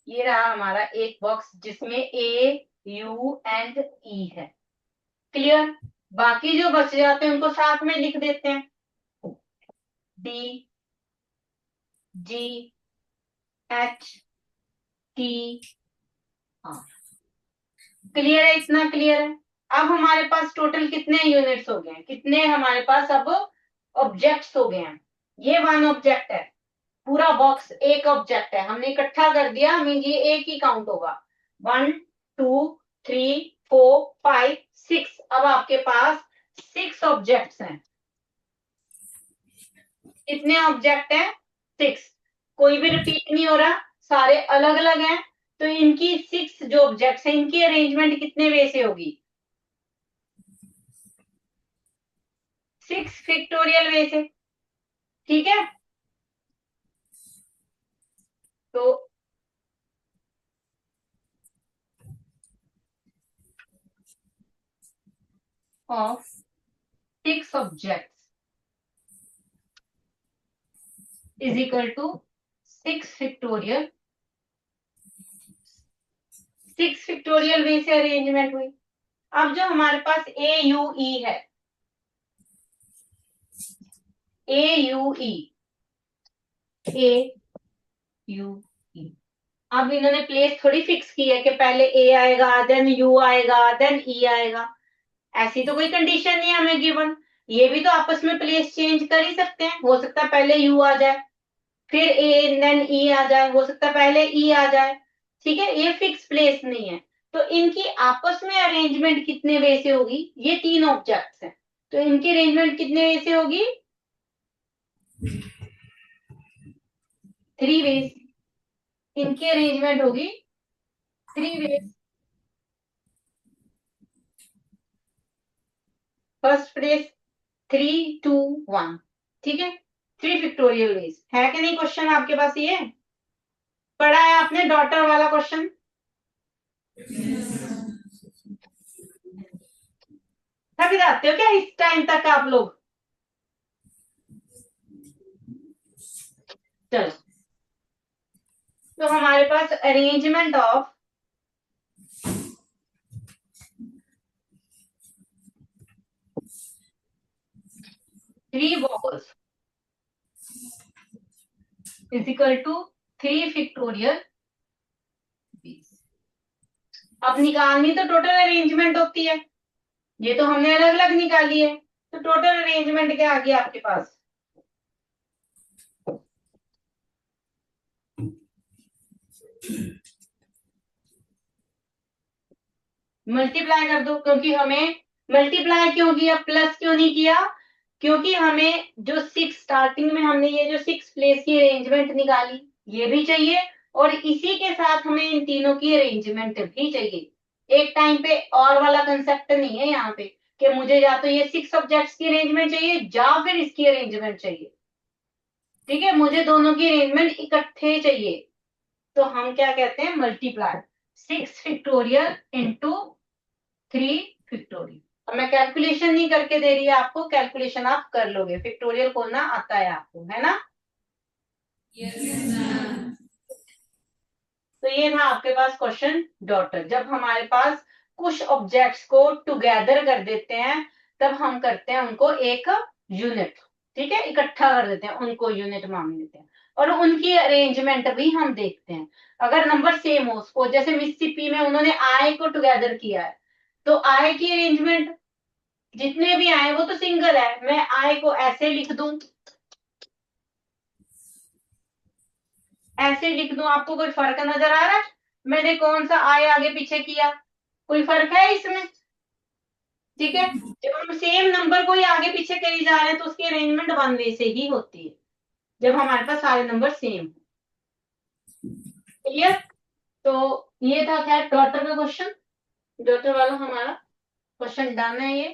ये रहा हमारा एक बॉक्स जिसमें ए, यू एंड ई है। क्लियर? बाकी जो बच जाते हैं उनको साथ में लिख देते हैं, D, G, H, T, R. Clear है? इतना क्लियर है? अब हमारे पास टोटल कितने यूनिट्स हो गए हैं, कितने हमारे पास अब ऑब्जेक्ट्स हो गए हैं? ये वन ऑब्जेक्ट है, पूरा बॉक्स एक ऑब्जेक्ट है, हमने इकट्ठा कर दिया, मीन ये एक ही काउंट होगा। 1 2 3 4 5 6। अब आपके पास 6 ऑब्जेक्ट्स हैं। कितने ऑब्जेक्ट हैं? 6। कोई भी रिपीट नहीं हो रहा, सारे अलग अलग हैं। तो इनकी 6 जो ऑब्जेक्ट्स हैं, इनकी अरेंजमेंट कितने वे से होगी? 6 फैक्टोरियल वे से। ठीक है, तो of 6 objects is equal to 6 factorial. 6 factorial way से अरेंजमेंट हुई। अब जो हमारे पास ए यू ई है, ए यू ई, ए यू ई, अब इन्होंने प्लेस थोड़ी फिक्स की है कि पहले ए आएगा, देन यू आएगा, देन ई आएगा। ऐसी तो कोई कंडीशन नहीं है हमें गिवन। ये भी तो आपस में प्लेस चेंज कर ही सकते हैं। हो सकता है पहले यू आ जाए, फिर ए, देन ई आ जाए, हो सकता है पहले ई आ जाए। ठीक है, ये फिक्स प्लेस नहीं है। तो इनकी आपस में अरेंजमेंट कितने वे से होगी? ये 3 ऑब्जेक्ट्स हैं, तो इनकी अरेंजमेंट कितने वे से होगी? 3 वेज। इनकी अरेंजमेंट होगी 3 वेज। First place 3 2 1। ठीक है, 3 फैक्टोरियल वेज है कि नहीं? क्वेश्चन आपके पास ये पढ़ा है आपने, डॉटर वाला क्वेश्चन? थक जाते हो क्या इस टाइम तक आप लोग? चलो, तो हमारे पास arrangement of 3 balls is equal to 3 factorial. अब निकालनी तो टोटल अरेंजमेंट होती है, ये तो हमने अलग अलग निकाली है। तो टोटल अरेंजमेंट क्या आ गया आपके पास? मल्टीप्लाई कर दो, क्योंकि हमें मल्टीप्लाई क्यों किया, प्लस क्यों नहीं किया? क्योंकि हमें जो 6 स्टार्टिंग में हमने ये जो 6 प्लेस की अरेंजमेंट निकाली, ये भी चाहिए, और इसी के साथ हमें इन तीनों की अरेंजमेंट भी चाहिए। एक टाइम पे और वाला कंसेप्ट नहीं है यहाँ पे कि मुझे या तो ये 6 ऑब्जेक्ट्स की अरेंजमेंट चाहिए या फिर इसकी अरेंजमेंट चाहिए। ठीक है, मुझे दोनों की अरेंजमेंट इकट्ठे चाहिए। तो हम क्या कहते हैं? Multiply 6 factorial into 3 factorial. अब मैं कैलकुलेशन नहीं करके दे रही है आपको, कैलकुलेशन आप कर लोगे, फैक्टोरियल खोलना आता है आपको, है ना? तो ये था आपके पास क्वेश्चन डॉटर। जब हमारे पास कुछ ऑब्जेक्ट्स को टुगेदर कर देते हैं, तब हम करते हैं उनको एक यूनिट। ठीक है, इकट्ठा कर देते हैं, उनको यूनिट मान लेते हैं, और उनकी अरेंजमेंट भी हम देखते हैं। अगर नंबर सेम हो, उसको जैसे मिसिसिपी में उन्होंने आई को टुगेदर किया है, तो आई की अरेंजमेंट जितने भी आए वो तो सिंगल है, मैं आई को ऐसे लिख दूं, ऐसे लिख दूं, आपको कोई फर्क नजर आ रहा है? मैंने कौन सा आई आगे पीछे किया, कोई फर्क है इसमें? ठीक है, जब हम सेम नंबर को ही आगे पीछे करी जा रहे हैं, तो उसकी अरेंजमेंट वन वे से ही होती है, जब हमारे पास सारे नंबर सेम। क्लियर? तो ये था खैर डॉटर का क्वेश्चन। डॉटर वाला हमारा क्वेश्चन डन है ये।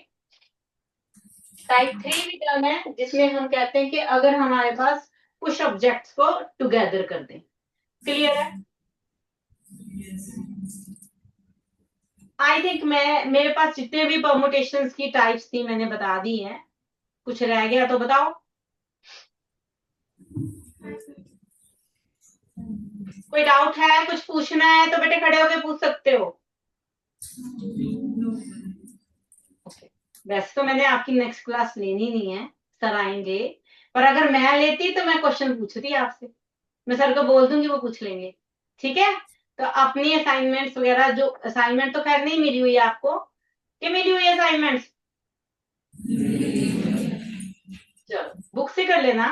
टाइप 3 भी डन है, जिसमें हम कहते हैं कि अगर हमारे पास कुछ ऑब्जेक्ट्स को टुगेदर कर दें। क्लियर है? आई थिंक मैं, मेरे पास जितने भी परमुटेशंस की टाइप्स थी मैंने बता दी हैं। कुछ रह गया तो बताओ। कोई डाउट है, कुछ पूछना है तो बेटे खड़े होके पूछ सकते हो। वैसे तो मैंने आपकी नेक्स्ट क्लास लेनी नहीं है, सर आएंगे, पर अगर मैं लेती तो मैं क्वेश्चन पूछती आपसे, मैं सर को बोल दूंगी, वो पूछ लेंगे। ठीक है, तो अपनी असाइनमेंट्स वगैरह, जो असाइनमेंट तो खैर नहीं मिली हुई है आपको, कि मिली हुई असाइनमेंट्स? चलो बुक से कर लेना।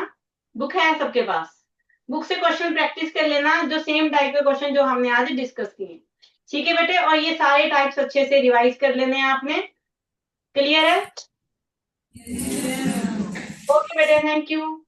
बुक है सबके पास? बुक से क्वेश्चन प्रैक्टिस कर लेना, जो सेम टाइप के क्वेश्चन जो हमने आज डिस्कस किए। ठीक है बेटे, और ये सारे टाइप्स अच्छे से रिवाइज कर लेने हैं आपने। क्लियर है? ओके बेटे, थैंक यू।